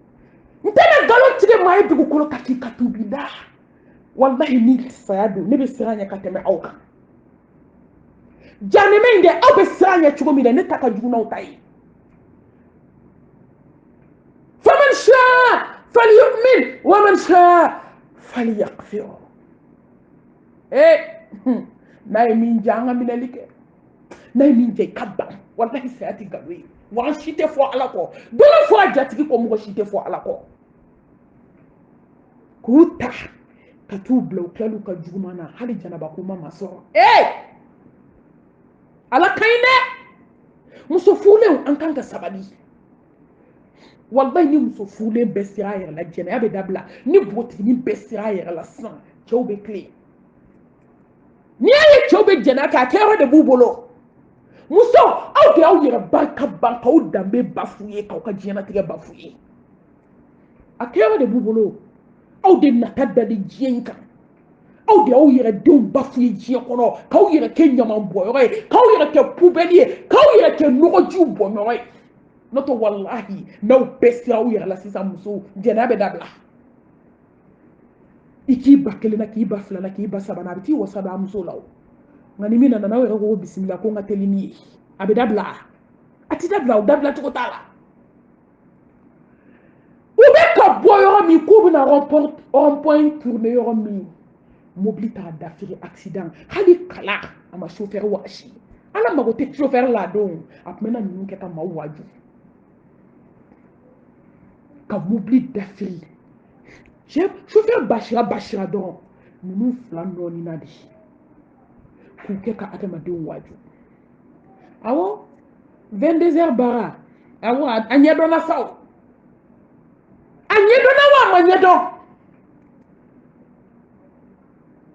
n tɛna nkalon tigɛ maa ye dugukolo kan k'i ka tubi da wallahi ni saya don ne bɛ siran ɲɛ ka tɛmɛ aw kan janɛmɛ in dɛ aw bɛ siran ɲɛ cogo min na ne ta ka jugu n'aw ta ye faman shaa فليؤمن ومن شاء فليكفر nayi min janga minalike nayi min je kabba wallahi sayati galwe wa shite fo ala ko dole fo jatigi ko mo shite fo ala ko kuta katu blo klalu ka jugumana hali janaba ko mama so ala kayne muso fule an kan ka sabali wallahi ni muso fule besira yɛrɛ la jɛnɛya bɛ dabila ni botini besira yɛrɛ la san cɛw bɛ kile ni ye cɛw bɛ jɛnɛya kɛ a kɛyɔrɔ de b'u bolo muso aw de y'aw yɛrɛ barika ban k'aw danbe bafu ye k'aw ka diɲɛnatigɛ bafu ye a kɛyɔrɔ de b'u bolo aw de nata dali diɲɛ in kan aw de y'aw yɛrɛ denw bafu ye diɲɛ kɔnɔ k'aw yɛrɛ kɛ ɲaman bɔyɔrɔ ye k'aw yɛrɛ kɛ pubɛli ye k'aw yɛrɛ kɛ nɔgɔjiw bɔnyɔrɔ ye n'o tɛ wallahi n'aw bɛɛ sira aw yɛrɛ la sisan muso jɛnɛya bɛ dabila i k'i ba kelen na k'i ba fila na k'i ba saba na a bɛ t'i wasa don a muso la o nka ni min nana n'aw yɛrɛ ko bisimila ko n ka teli ni ye a bɛ dabila a ti dabila o dabila cogo t'a la u bɛ ka bɔ yɔrɔ min k'u bɛna rond-point tourner yɔrɔ min mobili t'a dafiri accident hali kala a ma chauffeur wɔsi ala mago tɛ chauffeur la don a tun bɛna ninnu kɛ ka maaw waaju ka mobili dafiri chauffeur basira dɔrɔn ninnu fila nɔɔnina de k'u kɛ ka adamadenw waaju awɔ 22h baara awɔ a ɲɛdɔnna sa o a ɲɛdɔnna wa a ma ɲɛdɔn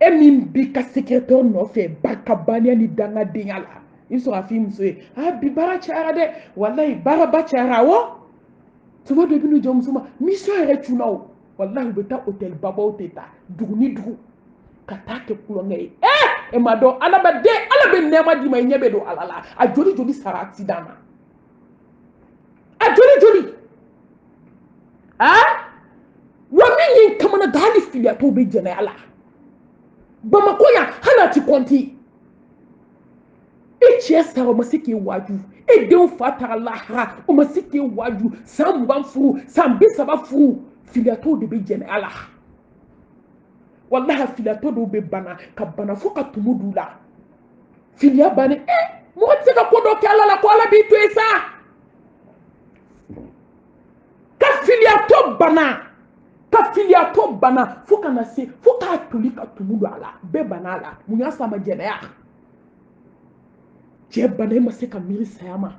e min bi ka secrétaire nɔfɛ barikabaliya ni dangadenya la i sɔrɔ a f'i muso ye bi baara cayara dɛ walayi baaraba cayara awɔ tuma dɔ i bɛna jɔ muso ma mission yɛrɛ cunna o walahi u bɛ taa hôtel babaw tɛ taa dugu ni dugu ka taa kɛ kulonkɛ ye e ma dɔn ala bɛ nɛɛma d'i ma i ɲɛ bɛ don ala la a joli sara accident na a joli wa min ye kamana gan hali filiyatɔw bɛ jɛnɛya la Bamako yan hali a ti kɔnti e cɛ sara o ma se k'e waaju e denw fa taara lahara o ma se k'e waaju san 20 furu san 30 furu filiyatɔw de bɛ jɛnɛya la wallahi filiyatɔ dɔw bɛ bana ka bana fo ka tumu d'u la filiya bannen mɔgɔ tɛ se ka ko dɔ kɛ ala la ko ala b'i to yen sa ka filiyatɔ bana fo kana se fo k'a toli ka tumu don a la bɛɛ bana a la mun y'a sa ma jɛnɛya cɛ bana e ma se ka miiri saya ma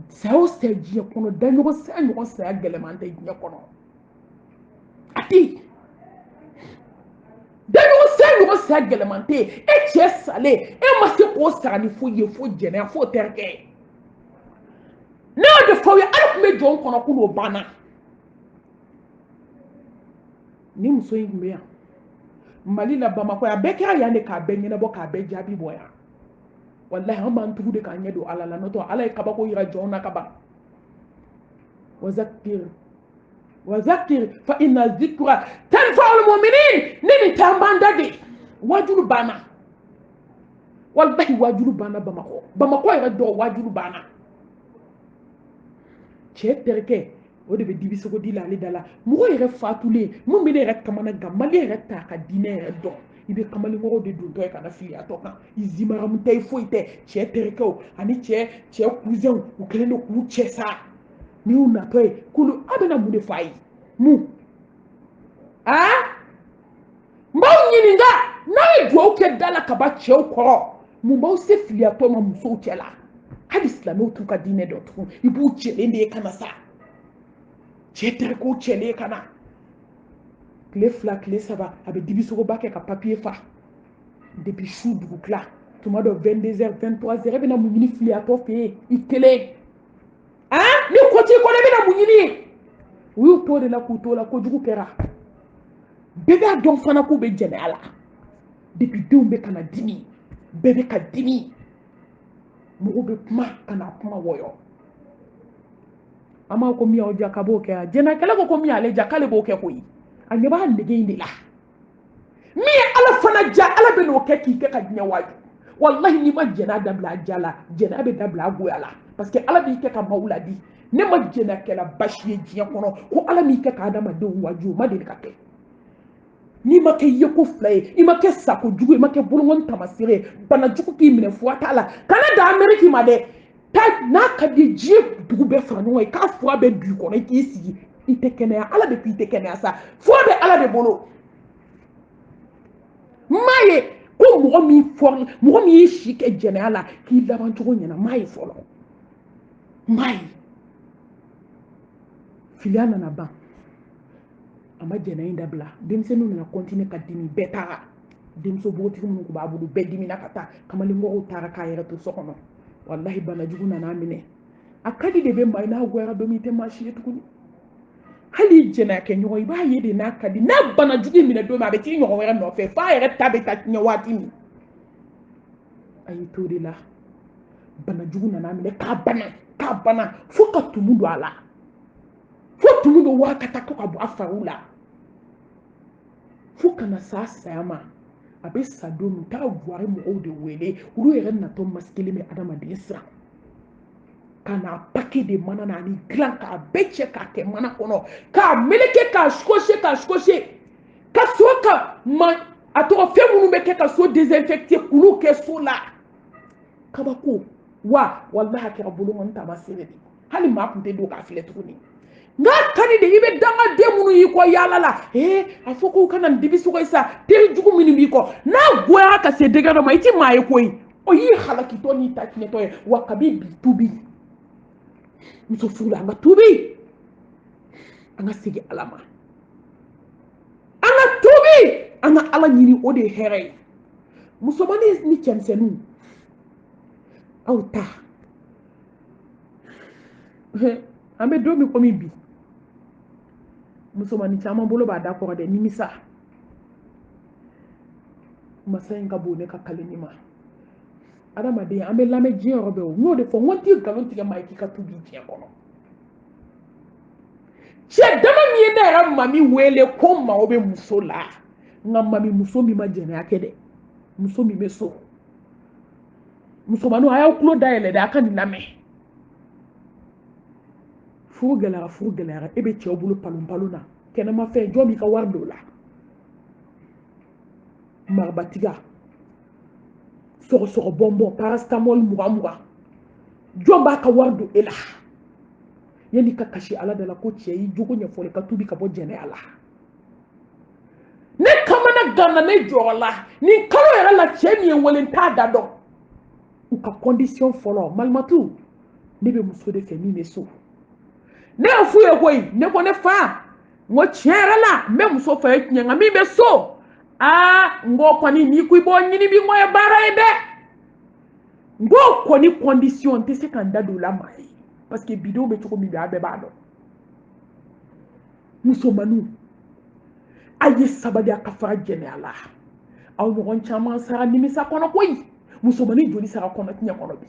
saya o saya diɲɛ kɔnɔ daɲɔgɔn saya gɛlɛman tɛ diɲɛ kɔnɔ a tɛ daɲɔgɔn saya gɛlɛman tɛ e cɛ salen e ma se k'o sara ni foyi ye fo jɛnɛya fo terikɛ ne y'o de fɔ aw ye ala tun bɛ jɔn kɔnɔ ko n'o banna ni muso in tun bɛ yan mali la Bamako a bɛɛ kɛra yan de k'a bɛɛ ɲɛnabɔ k'a bɛɛ jaabi bɔ yan wallahi an b'an tugu de k'an ɲɛ don ala la n'o tɛ ala ye kabako yira jɔn na ka ban wazakir fa inna zikra tanfa'ul mu'minin ne ni t'an b'an da de wajulu banna wallahi wajulu banna Bamako yɛrɛ dɔw wajulu banna cɛ terikɛ o de bɛ dibisogo di la ale da la mɔgɔ yɛrɛ fatulen mun bɛ ne yɛrɛ kamana gan mali yɛrɛ ta ka diinɛ yɛrɛ dɔn i bɛ kamalenmɔgɔw de dontɔ ye ka na filiyatɔ kan i zimaramu tɛ i foyi tɛ cɛ terikɛw ani cɛ kuzɛnw u kɛlen don k'u cɛ sa ni y'u natɔ ye k'olu a bɛna mun de fɔ a ye mun n b'aw ɲininka n'a ye duwawu kɛ da la ka ban cɛw kɔrɔ mun b'aw se filiyatɔ ma musow cɛ la hali silamɛw t'u ka diinɛ dɔn tugun i b'u cɛlen de ye ka na sa cɛ terikɛw cɛlen ka na tile 2 tile 3 a bɛ dibisogoba kɛ ka papier fa depuis su dugu tila tuma dɔ 22h 23h e bɛna mun ɲini filiyatɔ fɛ yen i kelen ni ko t'i kɔnɔ e bɛna mun ɲini u y'u to de la k'u to la kojugu kɛra bɛɛ b'a dɔn fana k'u bɛ jɛnɛya la depuis denw bɛ ka na dimi bɛɛ bɛ ka dimi mɔgɔw bɛ kuma ka na kuma wɔyɔ an b'a ko min y'aw ja k'a b'o kɛ jɛnɛkɛla ko min y'ale ja k'ale b'o kɛ koyi a ɲɛ b'a nege in de la min ye ala fana ja ala bɛ n'o kɛ k'i kɛ ka diɲɛ waaju wallahi n'i ma jɛnɛya dabila a ja la jɛnɛya bɛ dabila a goya la parce que ala b'i kɛ ka maaw ladi ne ma jɛnɛ kɛla basi ye diɲɛ kɔnɔ ko ala m'i kɛ ka adamadenw waju o ma deli ka kɛ n'i ma kɛ yeko fila ye i ma kɛ sako jugu i ma kɛ bolongɔni tamasire ye bana jugu k'i minɛ fura t'a la kana da Amérique ma dɛ n'a ka di diɲɛ dugu bɛɛ fara ɲɔgɔn kan i k'a fura bɛɛ du kɔnɔ i k'i sigi i tɛ kɛnɛya ala de ko i tɛ kɛnɛya sa fura bɛ ala de bolo m'a ye ko mɔgɔ min y'i si kɛ jɛnɛya la k'i laban cogo ɲɛna m'a ye fɔlɔ m'a ye filiya nana ban a ma jɛnɛ in dabila denmisɛnninw nana continuer ka dimi bɛɛ taara denmuso bogotigi minnu tun b'a bolo bɛɛ dimina ka taa kamalenkɔrɔw taara k'a yɛrɛ to so kɔnɔ wallahi banajugu nana minɛ a ka di de bɛ maa n'a goyara don min i tɛ maa si ye tuguni hali jɛnɛ kɛ ɲɔgɔn i b'a ye de n'a ka di n'a banajugu minɛ don min a bɛ t'i ɲɔgɔn wɛrɛ nɔfɛ f'a yɛrɛ ta bɛ taa tiɲɛ waati min a y'i to de la banajugu nana minɛ k'a bana fo ka tumu don a la fo tumu bɛ waa ka taa to ka bɔ a fariw la fo kana s'a saya ma a bɛ sa don min taa buwari mɔgɔw de wele olu yɛrɛ natɔ masikelen bɛ adamaden siran ka n'a pake de mana na ani dilan k'a bɛɛ cɛ k'a kɛ mana kɔnɔ k'a meleke k'a sikose ka so ka a tɔgɔ fɛn minnu bɛ kɛ ka so désinfecté k'olu kɛ so la kabako wa wallahi a kɛra bolongɔni tamasere de hali maa tun tɛ don k'a filɛ tuguni n'a ka di de i bɛ dangaden minnu y'i kɔ yaala la a fɔ k'u kana dibi sogo ye sa teri jugu minnu b'i kɔ n'a goyara ka se degré dɔ ma i ti maa ye koyi o y'i halakitɔ n'i ta tiɲɛtɔ ye wa kabi bi tubi muso furula an ka tubi an ka segin ala ma an ka tubi an ka ala ɲini o de ye hɛrɛ ye musomannin ni cɛmisɛnninw aw ta an bɛ don min komi bi musomannin caman bolo b'a da kɔrɔ dɛ nimisa masa in ka bon ne ka kale ni ma adamaden an bɛ lamɛn diɲɛ yɔrɔ bɛɛ o n y'o de fɔ n ko n t'i nkalon tigɛ maa ye k'i ka tubi diɲɛ kɔnɔ cɛ dama min ye ne yɛrɛ mami wele ko maaw bɛ muso la nka mami muso min ma jɛnɛya kɛ dɛ muso min bɛ so musomanninw a y'aw tulo dayɛlɛ dɛ a ka nin lamɛn furu gɛlɛyara e bɛ cɛw bolo palon na kɛnɛma fɛn jɔn b'i ka wari don o la marabatiga sɔgɔsɔgɔ bɔnbɔn paracetamol 20 jɔn b'a ka wari don e la yanni ka kasi ala de la ko cɛ y'i jogo ɲɛfɔli ka tubi ka bɔ jɛnɛya la ne kamana ganna ne jɔrɔ la nin kalo yɛrɛ la cɛ min ye wele n t'a da dɔn u ka condition fɔlɔ malimatu ne bɛ muso de fɛ min bɛ so ne y'a f'u ye koyi ne ko ne fa n ko tiɲɛ yɛrɛ la n bɛ muso fɛ ye tiɲɛ nka min bɛ so n ko kɔni n'i ko i b'o ɲini bi n ko ye baara ye dɛ n ko kɔni condition n tɛ se ka n da don o la maa ye parce que bidenw bɛ cogo min bɛ a bɛɛ b'a dɔn musomaninw a ye sabali a ka fara jɛnɛya la aw ɲɔgɔn caman sara nimisa kɔnɔ koyi musomanin joli sara kɔnɔ tiɲɛ kɔnɔ bi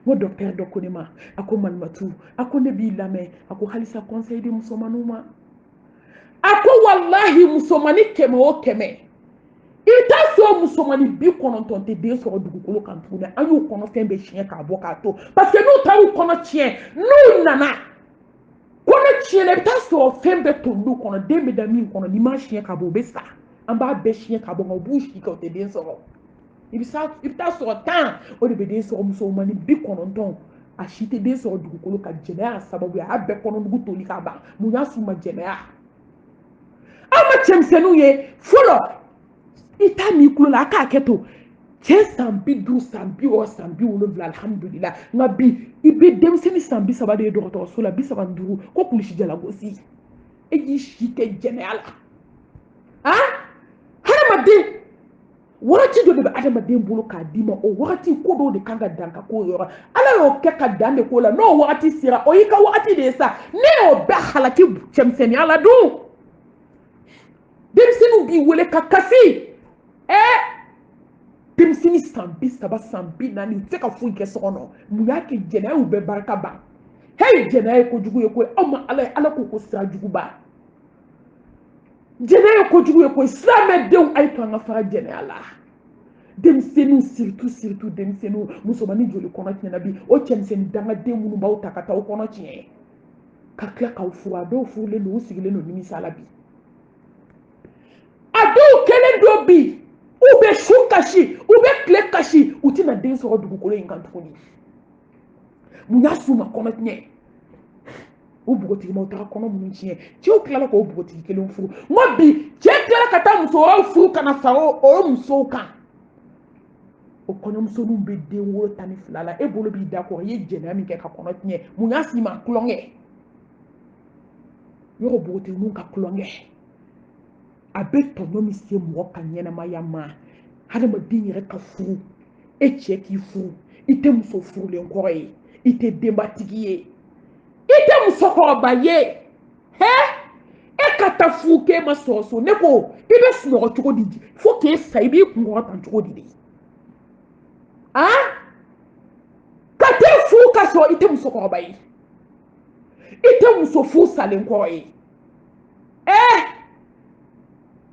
n ko docteur dɔ ko ne ma a ko Malimatu a ko ne b'i lamɛn a ko halisa conseil di musomaninw ma a ko wallahi musomanin 100 o 100 i t'a sɔrɔ musomanin 90 tɛ den sɔrɔ dugukolo kan tuguni an y'u kɔnɔfɛn bɛɛ siɲɛ k'a bɔ k'a to parce que n'u taara u kɔnɔ tiɲɛ n'u nana kɔnɔ tiɲɛna i bɛ taa sɔrɔ fɛn bɛɛ tolilu kɔnɔ den bɛ da min kɔnɔ n'i m'a siɲɛ k'a bɔ o bɛ sa an b'a bɛɛ siɲɛ k'a bɔ nka u b'u si kɛ u tɛ den sɔrɔ i bɛ taa sɔrɔ 10 o de bɛ den sɔrɔ musomanin 90 a si tɛ den sɔrɔ dugukolo kan jɛnɛya sababu ye a y'a bɛɛ kɔnɔdugu toli k'a ban mun y'a s'u ma jɛnɛya aw ma cɛmisɛnninw ye fɔlɔ i t'a min tulo la a k'a kɛ to cɛ san 50 san 60 san 70 alhamdulillah nka bi i bɛ denmisɛnnin san 30 de ye dɔgɔtɔrɔso la 35 ko kulusi jalagosi e k'i si kɛ jɛnɛya la hadamaden wagati dɔ de bɛ adamaden bolo k'a d'i ma o wagati ko dɔw de kan ka dan ka k'o yɔrɔ ala y'o kɛ ka dan de k'o la n'o wagati sera o y'i ka wagati de ye sa ne y'o bɛɛ halaki cɛmisɛnniya la dun denmisɛnninw b'i wele ka kasi denmisɛnnin san 30 san 40 tɛ ka foyi kɛ so kɔnɔ mun y'a kɛ jɛnɛya y'u bɛɛ barika ban heyi jɛnɛya ye kojugu ye koyi aw ma ala ye ala ko ko sira juguba jɛnɛya ye kojugu ye koyi silamɛdenw a ye to an ka fara jɛnɛya la denmisɛnninw surtout denmisɛnninw musomanin joli kɔnɔ tiɲɛna bi o cɛmisɛnnin dangaden minnu b'aw ta ka taa aw kɔnɔ tiɲɛ ka tila k'aw furu a dɔw furulen don u sigilen don nimisala bi a dɔw kɛlen don bi u bɛ su kasi u bɛ tile kasi u tɛna den sɔrɔ dugukolo in kan tuguni mun y'a s'u ma kɔnɔ tiɲɛ o bogotigimaw taga kɔnɔ minnu tiɲɛ cɛw tilala k'o bogotigi kelen furu n ko bi cɛ tilala ka taa muso wɛrɛw furu ka na fara o musow kan o kɔɲɔmusoninw bɛ den wolo 12 la e bolo b'i da kɔrɔ i ye jɛnɛya min kɛ ka kɔnɔ tiɲɛ mun y'a s'i ma kulonkɛ yɔrɔ bogotigininw ka kulonkɛ a bɛ tɔɲɔ min se mɔgɔ ka ɲɛnamaya ma hadamaden yɛrɛ ka furu e cɛ k'i furu i tɛ muso furulen kɔrɔ ye i tɛ denbatigi ye i tɛ musokɔrɔba ye e ka taa furu k'e ma sɔrɔ so ne ko i bɛ sunɔgɔ cogo di fo k'e sa i b'i kunkɔrɔ tan cogo di de ka t'e furu ka sɔrɔ i tɛ musokɔrɔba ye i tɛ muso furu salen kɔrɔ ye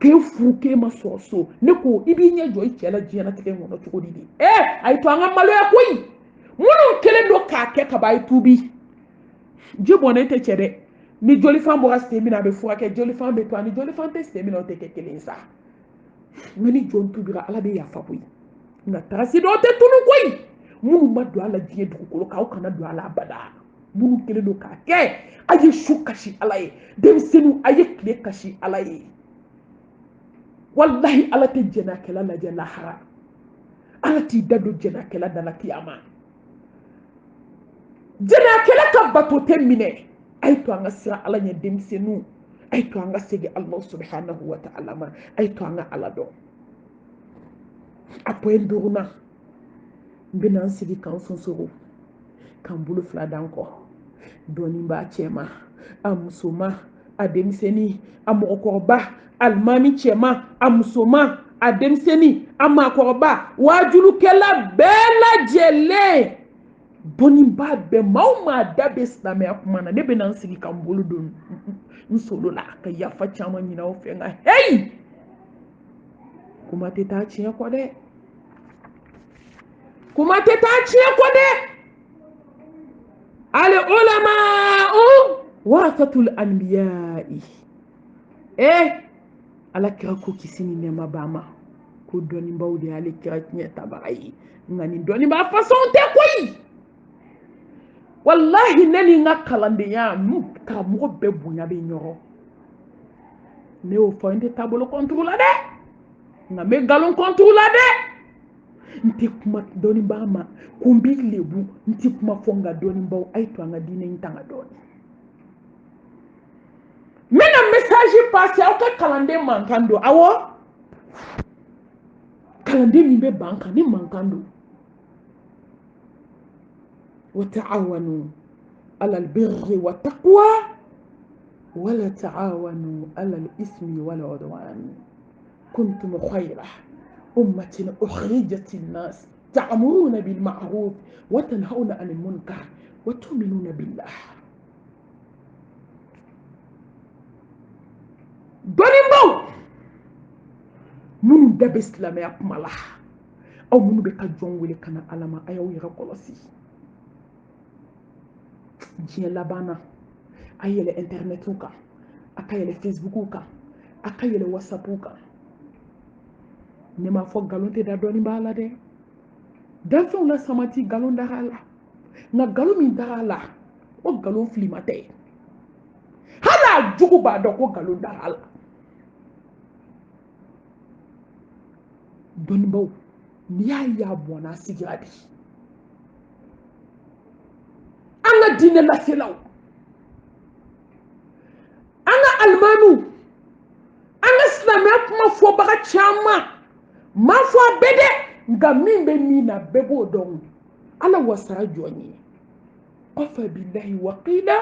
k'e furu k'e ma sɔrɔ so ne ko i b'i ɲɛ jɔ i cɛ la diɲɛlatigɛ in kɔnɔ cogo di de a ye to an ka maloya koyi minnu kɛlen don k'a kɛ ka ban a ye tuubi ji bɔnnen tɛ cɛ dɛ ni jolifan bɔra sen min na a bɛ furakɛ jolifan bɛ to a ni jolifan tɛ sen min na o tɛ kɛ kelen sa mɛ ni jɔn tubira ala bɛ yafa koyi nka tagasi dɔw tɛ tunu koyi minnu ma don a la diɲɛ dugukolo kan aw kana don a la abada minnu kɛlen don k'a kɛ a ye su kasi ala ye denmisɛnninw a ye tile kasi ala ye wallahi ala tɛ jɛnɛkɛla lajɛ lahara ala t'i da don jɛnɛkɛla da la kiyama jɛnɛkɛla ka bato tɛ minɛ a ye to an ka siran ala ɲɛ denmisɛnninw a ye to an ka segin ala subhanahu wa ta'ala ma a ye to an ka ala dɔn a point 5nan n bɛna n sigi k'an sonsoro k'an bolo 2 da n kɔ dɔɔnin b'a cɛ ma a muso ma a denmisɛnnin a mɔgɔkɔrɔba alimami cɛma a musoman a denmisɛnnin a maakɔrɔba wajulukɛla bɛɛ lajɛlen dɔɔninba bɛɛ maa o maa da bɛ silamɛya kuma na ne bɛna n sigi ka n bolo don n solo la ka yafa caman ɲini aw fɛ nka heyi kuma tɛ taa tiɲɛ kɔ dɛ kuma tɛ taa tiɲɛ kɔ dɛ al ulama'u warasatul anbiya'i ala kira ko kisi ni nɛɛma b'a ma ko dɔnnibaw de y'ale kira tiɲɛ tabaga ye nka nin dɔnniba fasɔn tɛ koyi wallahi ne ni n ka kalandenya karamɔgɔ bɛɛ bonya bɛ ɲɔgɔn ne y'o fɔ n tɛ taabolo kɔntugu la dɛ nka n bɛ nkalon kɔntugu la dɛ n tɛ kuma dɔnniba ma ko n b'i lebu n tɛ kuma fɔ n ka dɔnnibaw a ye to an ka diinɛ in tanga dɔɔnin n bɛna message passer aw ka kalanden mankan don awɔ kalanden min bɛ ban kan ni mankan don وتعاونوا على البر والتقوى ولا تعاونوا على الإثم والعدوان كنتم خير أمة أخرجت الناس تأمرون بالمعروف وتنهون عن المنكر وتؤمنون بالله دونيمبو منو دب إسلامي أكمله أو منو بكجون ولي كان علما أيو يغقلسي diɲɛ laban na a yɛlɛ internetu kan a ka yɛlɛ facebooku kan a ka yɛlɛ whatsappu kan ne m'a fɔ nkalon tɛ da dɔɔnin b'a la dɛ danfɛnw la samati nkalon dara a la nka nkalon min dara a la o nkalon filima tɛ hali a jugu b'a dɔn ko nkalon dara a la dɔnnibaw n'i y'a ye a bɔnna a sigira bi an ka diinɛ laselaw an ka alimamiw an ka silamɛya kuma fɔbaga caman m'a fɔ a bɛɛ dɛ nka min bɛ min na bɛɛ b'o dɔn ala wasara jɔn ye kafa billahi waqila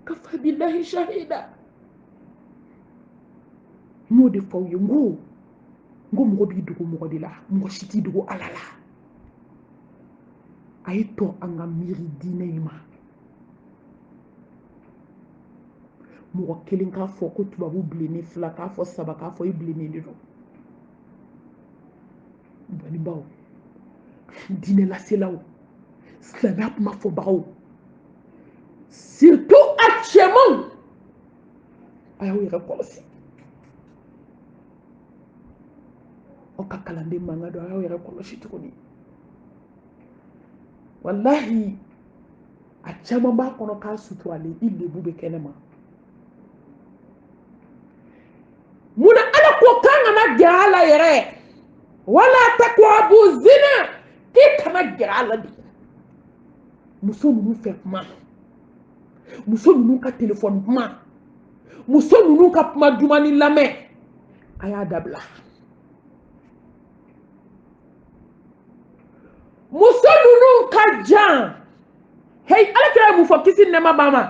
kafa billahi shahida n y'o de fɔ aw ye n ko mɔgɔ b'i dogo mɔgɔ de la mɔgɔ si t'i dogo ala la a ye to an ka miiri diinɛ in ma mɔgɔ kelen k'a fɔ ko tubabu bilennen 2 k'a fɔ 3 k'a fɔ i bilennen de don dɔnnibaw baw dine la selaw silamɛya kuma fɔbagaw surtout actuellement a y'aw yɛrɛ kɔlɔsi aw ka kalanden mankan don a y'aw yɛrɛ kɔlɔsi tuguni wallahi a caman b'a kɔnɔ k'a suturalen i lebu bɛ kɛnɛ ma munna ala ko k'an kana gɛrɛ a la yɛrɛ wala taqrabu zina k'i kana gɛrɛ a la de muso ninnu fɛ kuma muso ninnu ka telefɔni kuma muso ninnu ka kuma duman ni lamɛn a y'a dabila muso ninnu ka jan hey ala kira mun fɔ kisi nɛma b'a ma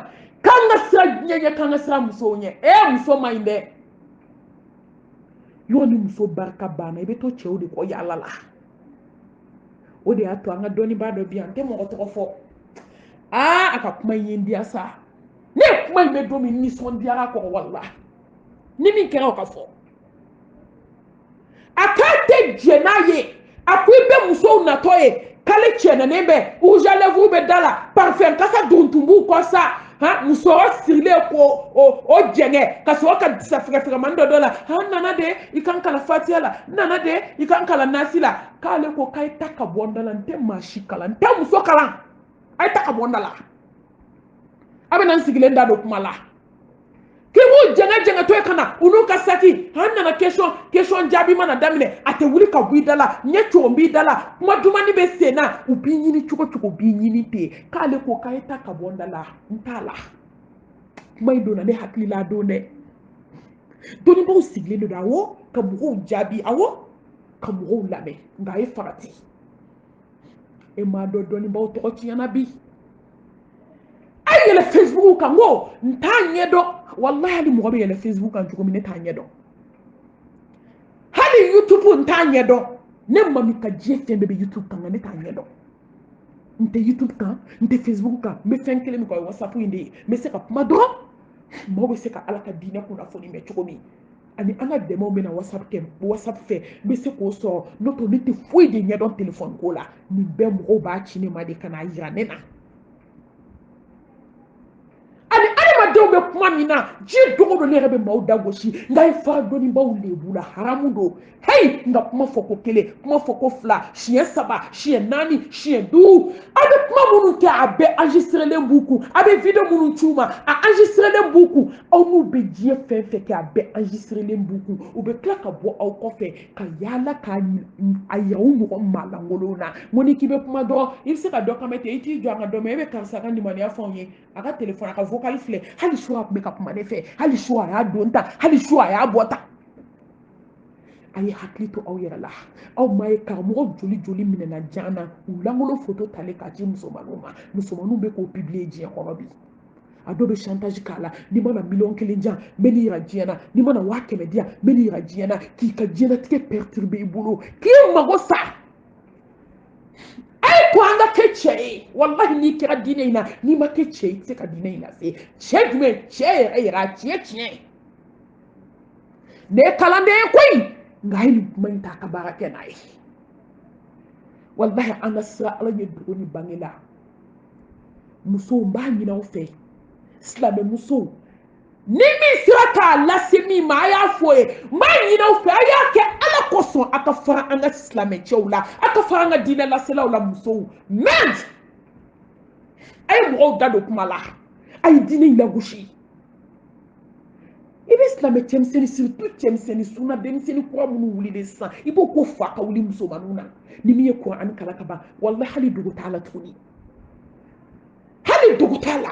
k'an ka sira diɲɛ ɲɛ k'an ka sira musow ɲɛ muso man ɲi dɛ yɔrɔ ni muso barika banna i bɛ to cɛw de kɔ yaala la o de y'a to an ka dɔnnibaa dɔ bi yan n tɛ mɔgɔ tɔgɔ fɔ a ka kuma in ye n diya sa ne ye kuma in bɛ don min nisɔndiyara kɔrɔ wala ni min kɛra o ka fɔ a k'a tɛ jɛ n'a ye a ko i bɛ musow natɔ ye k'ale cɛnɛnen bɛ rouge à lèvres bɛ da la parfum kasa don tun b'u kɔ sa muso sirilen ko o jɛngɛ ka sɔrɔ ka safɛgɛfɛgɛmani dɔ la nana de i kan kalan fatiya la nana de i kan kalan nasi la k'ale ko k'a ye ta ka bɔ n da la n tɛ maa si kalan n tɛ muso kalan a ye ta ka bɔ n da la a bɛ na n sigilen da don kuma la k'i b'u jɛngɛ to ye ka na u n'u ka saki an nana question jaabi mana daminɛ a tɛ wuli ka bɔ i da la ɲɛ cogo b'i da la kuma dumani bɛ sen na u b'i ɲini cogo cogo b'i ɲini ten k'ale ko k'a ye ta ka bɔ n da la n t'a la kuma in donna ne hakili la a don dɛ dɔnnibaw sigilen don awɔ ka mɔgɔw jaabi awɔ ka mɔgɔw lamɛn nka a ye farati e m'a dɔn dɔnnibaw tɔgɔ tiɲɛna bi a yɛlɛ Facebook kan ko n t'a ɲɛdɔn wallahi hali mɔgɔ bɛ yɛlɛ Facebook kan cogo min ne t'a ɲɛdɔn hali YouTube n t'a ɲɛdɔn ne mami ka diɲɛ fɛn bɛɛ bɛ YouTube kan nka ne t'a ɲɛdɔn n tɛ YouTube kan n tɛ Facebook kan n bɛ fɛn kelen min kan o ye WhatsApp in de ye n bɛ se ka kuma dɔrɔn mɔgɔw bɛ se ka ala ka diinɛ kunnafoni mɛn cogo min ani an ka dɛmɛw bɛ na WhatsApp fɛ n bɛ se k'o sɔrɔ n'o tɛ ne tɛ foyi de ɲɛdɔn telefɔni ko la nin bɛɛ mɔgɔw b'a ci ne ma de ka n'a yira ne na adamadenw bɛ kuma min na diɲɛ dogo don ne yɛrɛ bɛ maaw da gosi nka ye fara dɔnnibaw lebu la haramu don hey n ka kuma fɔ ko kelen kuma fɔ ko fila siɲɛ saba siɲɛ naani siɲɛ duuru a bɛ kuma minnu kɛ a bɛɛ enregistrelen b'u kun a bɛ video minnu ci u ma a enregistrelen b'u kun aw n'u bɛ diɲɛ fɛn fɛn kɛ a bɛɛ enregistrelen b'u kun u bɛ tila ka bɔ aw kɔfɛ ka yaala k'a yira u mɔgɔ maalankolonw na n ko ni k'i bɛ kuma dɔrɔn i bɛ se ka dɔ kan mɛ ten i t'i jɔ an ka dɔ mɛ e bɛ karisa ka nimaniya fɔ anw ye a ka telefɔni a ka vocal filɛ hali su a tun bɛ ka kuma ne fɛ hali su a y'a don ta hali su a y'a bɔ ta a ye hakili to aw yɛrɛ la aw ma ye karamɔgɔ joli minɛna jan na u lankolon foto talen k'a ci musomaninw ma musomaninw bɛ k'o publier diɲɛ kɔnɔ bi a dɔw bɛ chantage k'a la n'i mana miliyɔn jan n bɛ n'i yira diɲɛ na n'i mana 100 000 di yan n bɛ n'i yira diɲɛ na k'i ka diɲɛlatigɛ perturber i bolo k'i mago sa ai ko an ka kɛ cɛ ye wallahi n'i kɛra diinɛ in na n'i ma kɛ cɛ ye i tɛ se ka diinɛ in lase cɛ jumɛn cɛ yɛrɛ a tiɲɛ ne ye kalanden ye koyi nka a ye nin kuma in ta a ka baara kɛ n'a ye wallahi an ka sira ala ye dogo ni bange la musow n b'a ɲini aw fɛ silamɛ musow ni min sera k'a lase min ma a y'a fɔ ye n b'a ɲini aw fɛ a y'a kɛ ala kosɔn a ka fara an ka silamɛcɛw la a ka fara an ka diinɛ laselaw la musow mais a ye mɔgɔw da don kuma la a ye diinɛ in lagosi i bɛ silamɛ cɛmisɛnnin surtout cɛmisɛnnin sunna denmisɛnnin kura minnu wulilen sisan i b'o ko fa ka wuli musomaninw na ni min ye Kurani kalan ka ban wallahi hali dogo t'a la tuguni hali dogo t'a la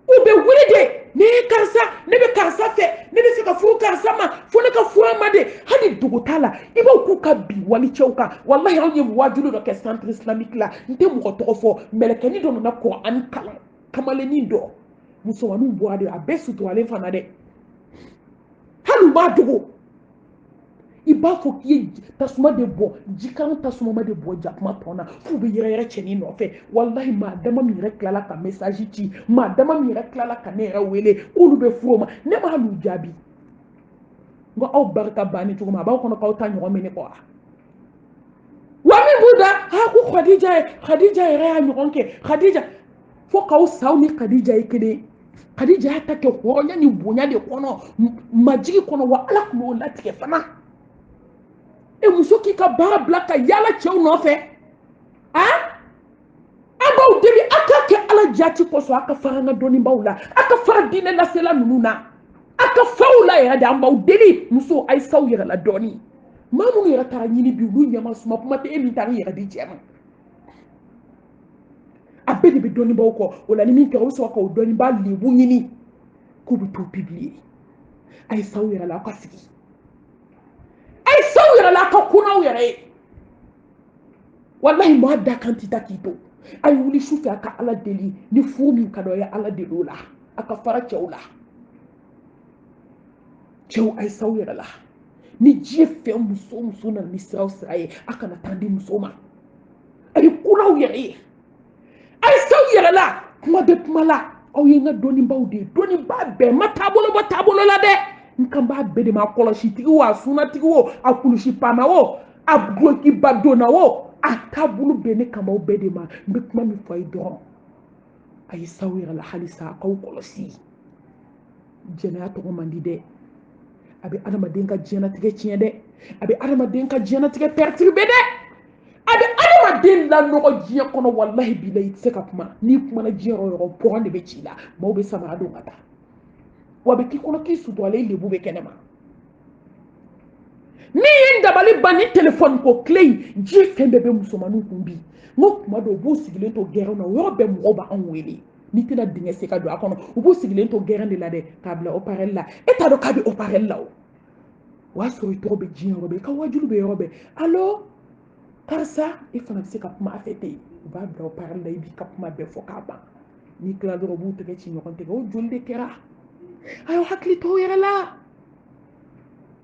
u bɛ wuli de ne ye karisa ne bɛ karisa fɛ ne bɛ se ka furu karisa ma fo ne ka furu a ma de hali dogo t'a la i b'o k'u ka bi walicɛw kan wallahi anw ye wajulu dɔ kɛ centre islamique la n tɛ mɔgɔ tɔgɔ fɔ mɛlɛkɛnin dɔ nana Kurani kalan kamalennin dɔ musomaninw bɔra de a bɛɛ suturalen fana dɛ hali u b'a dogo i b'a fɔ k'i ye tasuma de bɔ jikan tasuma ma de bɔ jakuma tɔ na f'u bɛ yɛrɛ cɛnin nɔfɛ wallahi maa dama min yɛrɛ tilala ka message ci maa dama min yɛrɛ tilala ka ne yɛrɛ wele k'olu bɛ furu o ma ne m'a n'u jaabi n ko aw barika banni cogo min a b'aw kɔnɔ k'aw ta ɲɔgɔn minɛ kɔ wa buda ha ko Khadija yɛrɛ y'a ɲɔgɔn kɛ Khadija fo k'aw saw ni Khadija ye kelen Khadija y'a ta kɛ hɔrɔnya ni bonya de kɔnɔ majigi kɔnɔ wa Ala tun b'o latigɛ fana e muso k'i ka baara bila ka yaala cɛw nɔfɛ an b'aw deli a ka kɛ Ala jati kosɔn a ka fara an ka dɔnnibaw la a ka fara diinɛ lasela ninnu na a ka faw la yɛrɛ de an b'aw deli muso a ye saw yɛrɛ la dɔɔni maa minnu yɛrɛ taara ɲini bi olu ɲɛma suma kuma tɛ e min taara i yɛrɛ di cɛ ma a bɛɛ de bɛ dɔnnibaw kɔ o la ni min kɛra o bɛ sɔrɔ k'o dɔnnibaa lebu ɲini k'u bɛ t'o publier a ye saw yɛrɛ la aw ka sigi a ye saw yɛrɛ la aw ka kun n'aw yɛrɛ ye walahi maa da kan tɛ taa k'i to a ye wuli su fɛ a ka Ala deli ni furu min ka d'a ye Ala deli o la a ka fara cɛw la cɛw a ye saw yɛrɛ la ni diɲɛ fɛn muso nana ni sira ye a kana taa di muso ma a ye kun n'aw yɛrɛ ye a ye saw yɛrɛ la kuma bɛ kuma la aw ye n ka dɔnnibaw de ye dɔnnibaa bɛɛ ma taabolo bɔ taabolo la dɛ n kan b'a bɛɛ de ma a kɔlɔsitigi o a sunnatigi o a kulusi paama o a gulokiba donna o a taabolo bɛɛ ne kan b'aw bɛɛ de ma n bɛ kuma min fɔ a ye dɔrɔn a ye saw yɛrɛ la halisa a k'aw kɔlɔsi jɛnɛya tɔgɔ man di dɛ a bɛ adamaden ka diɲɛlatigɛ tiɲɛ dɛ a bɛ adamaden ka diɲɛlatigɛ perturber dɛ a bɛ adamaden lanɔgɔ diɲɛ kɔnɔ walahi bilahi i tɛ se ka kuma n'i kumana diɲɛ yɔrɔ o yɔrɔ pɔrɔn de bɛ ci la maaw bɛ samara don ka taa wa a bɛ k'i kɔnɔ k'i suturalen i lebu bɛ kɛnɛma n'i ye n dabali ban ni téléphone ko tile in diɲɛ fɛn bɛɛ bɛ musomaninw kun bi n ko tuma dɔw u b'u sigilen to gɛrɛn na o yɔrɔ bɛɛ mɔgɔw b'anw wele n'i tɛna dingɛ se ka don a kɔnɔ u b'u sigilen to gɛrɛn de la dɛ k'a bila haut-parleur la e t'a dɔn k'a bɛ haut-parleur la o y'a sɔrɔ i tɔgɔ bɛ diɲɛ yɔrɔ bɛɛ i ka wajulu bɛ yɔrɔ bɛɛ allo karisa e fana bɛ se ka kuma a fɛ ten u b'a bila haut-parleur la i b'i ka kuma bɛɛ fɔ k'a ban n'i tilala dɔrɔn u b'u tɛgɛ ci ɲɔgɔn tɛgɛ o joli de kɛra a y'aw hakili to aw yɛrɛ la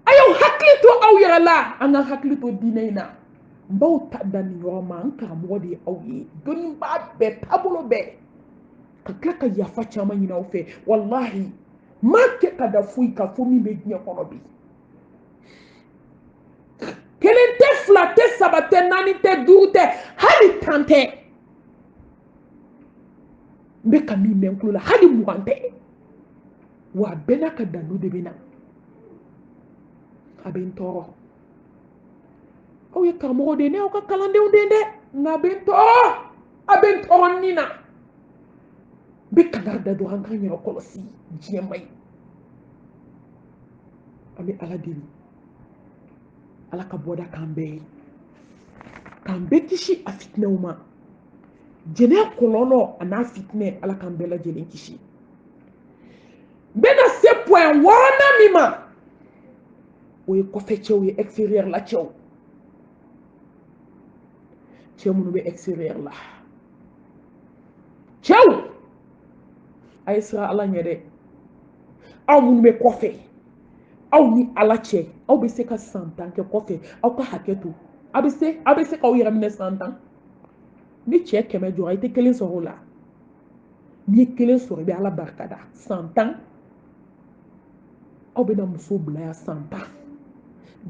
a y'aw hakili to aw yɛrɛ la an ka hakili to diinɛ in na n b'aw ta da nin yɔrɔ ma n karamɔgɔ de ye aw ye dɔnnibaa bɛɛ taabolo bɛɛ ka tila ka yafa caman ɲini aw fɛ walahi m'a kɛ ka da foyi kan fo min bɛ diɲɛ kɔnɔ bi kelen tɛ fila tɛ saba tɛ naani tɛ duuru tɛ hali 10 tɛ n bɛ ka min mɛn n tulo la hali 20 tɛ wa a bɛɛ n'a ka dalu de bɛ na a bɛ n tɔɔrɔ aw ye karamɔgɔ de ye ne y'aw ka kalandenw de ye dɛ nka a bɛ n tɔɔrɔ nin na n bɛ kangari da dɔrɔn an k'an yɛrɛ kɔlɔsi diɲɛ ma ɲi an bɛ Ala deli Ala ka bɔda k'an bɛɛ ye k'an bɛɛ kisi a fitinɛw ma jɛnɛya kɔlɔlɔ a n'a fitinɛ Ala k'an bɛɛ lajɛlen kisi n bɛna se point 6 min ma o ye kɔfɛ cɛw ye extérieur la cɛw cɛ minnu bɛ extérieur la cɛw a ye siran Ala ɲɛ dɛ aw minnu bɛ kɔfɛ aw ni Ala cɛ aw bɛ se ka san 10 kɛ kɔfɛ aw ka hakɛ to aw bɛ se k'aw yɛrɛ minɛ san 10 ni cɛ 100 jɔra i tɛ 1 sɔrɔ o la n'i ye 1 sɔrɔ i bɛ Ala barikada san 10 aw bɛna muso bila yan san 10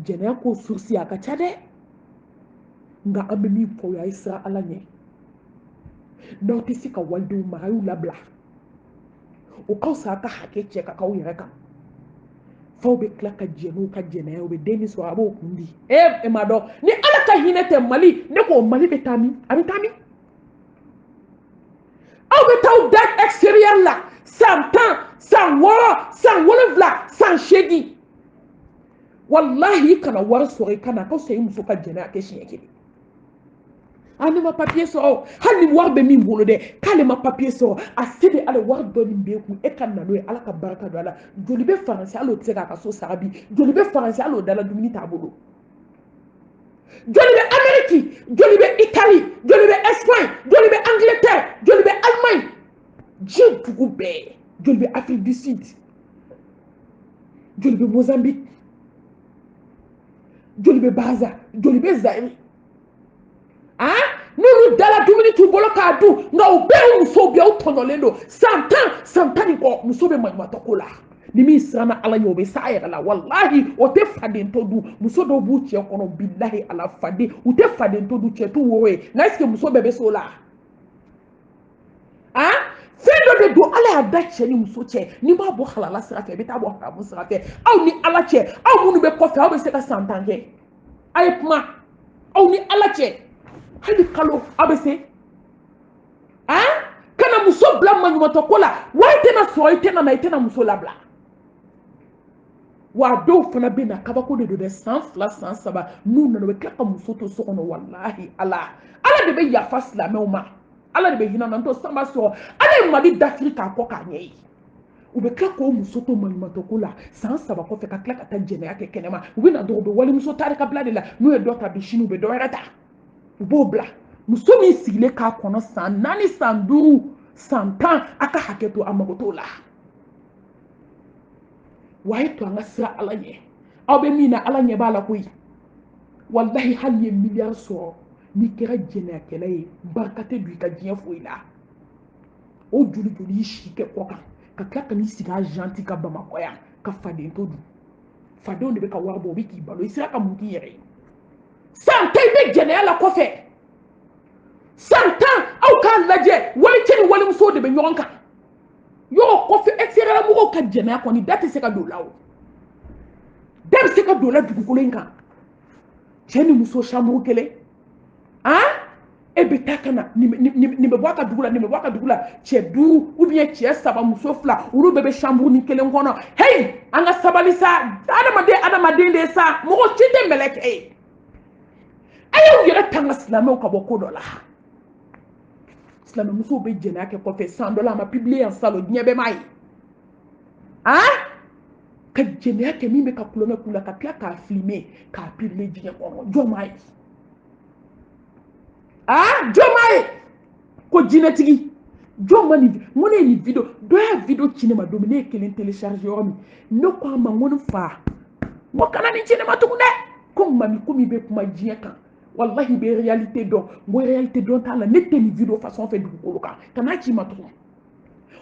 jɛnɛya ko source a ka ca dɛ nka an bɛ min fɔ o ye a ye siran Ala ɲɛ n'aw tɛ se ka walidenw mara a y'u labila o ka fisa a ka hakɛ cɛ ka k'aw yɛrɛ kan faw bɛ tila ka jɛ n'u ka jɛnɛya u bɛ den min sɔrɔ a b'o kun di e ma dɔn ni Ala ka hinɛ tɛ Mali ne ko Mali bɛ taa min a bɛ taa min aw bɛ taa aw da extérieur la san 10 san 6 san 7 san 8 wallahi i kana wari sɔrɔ i kana ka fisa i muso ka jɛnɛya kɛ siɲɛ 1 ne ma papier sɔrɔ hali ni wari bɛ min bolo dɛ k'ale ma papier sɔrɔ a se de ale wari dɔɔni b'e kun e ka na n'o ye Ala ka barika don a la joli bɛ Faransi hali o tɛ se k'a ka so sara bi joli bɛ Faransi hali o dala dumuni t'a bolo joli bɛ Amérique joli bɛ Italie joli bɛ Espagne joli bɛ Angleterre joli bɛ Allemagne diɲɛ dugu bɛɛ joli bɛ Afrique du Sud joli bɛ Mozambique joli bɛ Brazza joli bɛ Zaïre n'olu dala dumuni t'u bolo k'a dun nka u bɛɛ musow bɛ aw tɔɲɔlen don san 10 ni kɔ muso bɛ maɲumantɔ ko la ni min siranna ala ɲɛ o bɛ s'a yɛrɛ la wallahi o tɛ fadento du muso dɔw b'u cɛ kɔnɔ billahi ala faden u tɛ fadento du cɛ t'u woro ye nka est ce que muso bɛɛ bɛ se o la ah fɛn dɔ de don ala y'a da cɛ ni muso cɛ n'i b'a bɔ halala sira fɛ i bɛ taa bɔ haramu sira fɛ aw ni ala cɛ aw minnu bɛ kɔfɛ aw bɛ se ka san 10 kɛ a ye kuma aw ni ala cɛ hali kalo aw bɛ se ah kana muso bila maɲumantɔ ko la wa i tɛna sɔrɔ i tɛna na i tɛna muso labila wa dɔw fana bɛ na kabako de don dɛ san 2 san 3 n'u nana u bɛ tila ka muso to so kɔnɔ wallahi ala de bɛ yafa silamɛw ma ala de bɛ hinɛ na n tɛ sanba sɔrɔ ala ye mali dafiri k'a kɔ k'a ɲɛ ye u bɛ tila k'o muso to maɲumantɔ ko la san 3 kɔfɛ ka tila ka taa jɛnɛya kɛ kɛnɛma u bɛ na dɔrɔn u bɛ walimuso tari ka bila de la n'u ye dɔ ta bi sini u bɛ dɔ wɛrɛ ta u b'o bila muso min sigilen k'a kɔnɔ san 4 san 5 san 10 a ka hakɛ to a mago t'o la wa a ye to an ka sira ala ɲɛ aw bɛ min na ala ɲɛ b'a la koyi wallahi hali ye miliyari sɔrɔ n'i kɛra jɛnɛyakɛla ye barika tɛ don i ka diɲɛ foyi la o joli y'i si kɛ kɔ kan ka tila ka n'i sigi a janti ka bamakɔ yan ka fadento dun fadenw de bɛ ka wari bɔ o bɛ k'i balo i sera ka mun k'i yɛrɛ ye san 10 i bɛ jɛnɛya la kɔfɛ san 10 aw k'a lajɛ walicɛ ni walimuso de bɛ ɲɔgɔn kan yɔrɔ kɔfɛ extérieur mɔgɔw ka jɛnɛya kɔni da tɛ se ka don o la o da bɛ se ka don o la dugukolo in kan cɛ ni muso chambre kelen ah e bɛ taa ka na nin bɛ bɔ a ka dugu la nin bɛ bɔ a ka dugu la cɛ 5 ou bien cɛ 3 muso 2 olu bɛɛ bɛ chambre ni kelen kɔnɔ hey an ka sabali sa adamaden de ye sa mɔgɔ ci tɛ mɛlɛkɛ ye a y'aw yɛrɛ tanga silamɛw ka bɔ ko dɔ la silamɛmusow bɛ jɛnɛya kɛ kɔfɛ san dɔ la a ma publier yan salon diɲɛ bɛɛ m'a ye ah ka jɛnɛya kɛ min bɛ ka kulonkɛ k'u la ka tila k'a filmer k'a publier diɲɛ kɔnɔ jɔn m'a ye ah jɔn m'a ye ko jinɛtigi jɔn ma nin n ko ne ye nin video dɔ y'a video ci ne ma don min ne ye kelen télécharger yɔrɔ min ne ko a ma n ko ne fa n ko kana nin ci ne ma tugun dɛ ko mami komi i bɛ kuma diɲɛ kan wallahi bɛ réalité dɔn n ko réalité dɔn t'a la ne tɛ nin video façon fɛ dugukolo kan kana ci ma tugun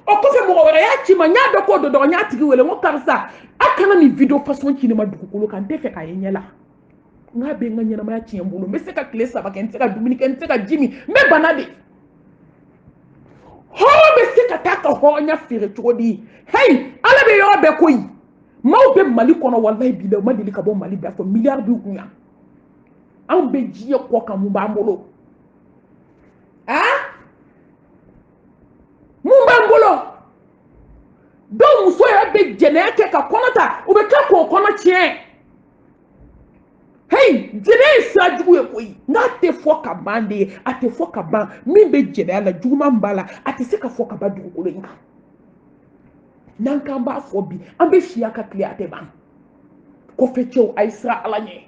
o kɔfɛ mɔgɔ wɛrɛ y'a ci ma n y'a dɔn k'o dɔ dɔrɔn n y'a tigi wele n ko karisa a kana nin video façon ci ne ma dugukolo kan n tɛ fɛ k'a ye ɲɛ la n k'a bɛ n ka ɲɛnamaya tiɲɛ n bolo n bɛ se ka tile 3 kɛ n tɛ se ka dumuni kɛ n tɛ se ka ji min n bɛ bana de hɔrɔn bɛ se ka taa ka hɔrɔnya feere cogo di hey ala bɛ yɔrɔ bɛɛ koyi maaw bɛ mali kɔnɔ wallahi bi la u ma deli ka bɔ mali bɛɛ fɔ miliyari b'u kun yan anw bɛ diɲɛ kɔ kan mun b'an bolo ah mun b'an bolo dɔw muso yɛrɛ bɛ jɛnɛya kɛ ka kɔnɔ ta u bɛ tila k'o kɔnɔ tiɲɛ hey jɛnɛya ye sira jugu ye koyi n'a tɛ fɔ ka ban de ye a tɛ fɔ ka ban min bɛ jɛnɛya la juguman b'a la a tɛ se ka fɔ ka ban dugukolo in kan n'an k'an b'a fɔ bi an bɛ siya ka tile a tɛ ban kɔfɛ cɛw a ye sira ala ɲɛ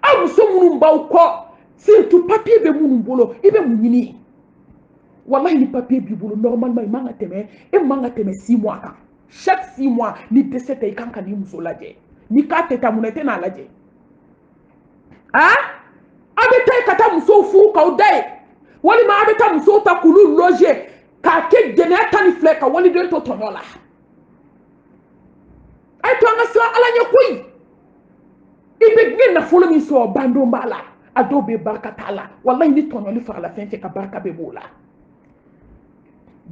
aw muso minnu b'aw kɔ surtout papier bɛ minnu bolo i bɛ mun ɲini wallahi ni papier b'i bolo normalement i man ka tɛmɛ 6 mois kan chaque 6 mois ni dɛsɛ tɛ i kan ka n'i muso lajɛ ni k'a tɛ taa mun na i tɛ n'a lajɛ ah a bɛ taa ka taa musow furu k'aw da ye walima a bɛ taa musow ta k'olu loger k'a kɛ jɛnɛya 12 ka waliden to tɔɲɔ la a ye to an ka siran ala ɲɛ koyi i bɛ ne nafolo min sɔrɔ bandon b'a la a dɔw bɛ barika t'a la wallahi ni tɔɲɔli farala fɛn fɛn ka barika bɛ b'o la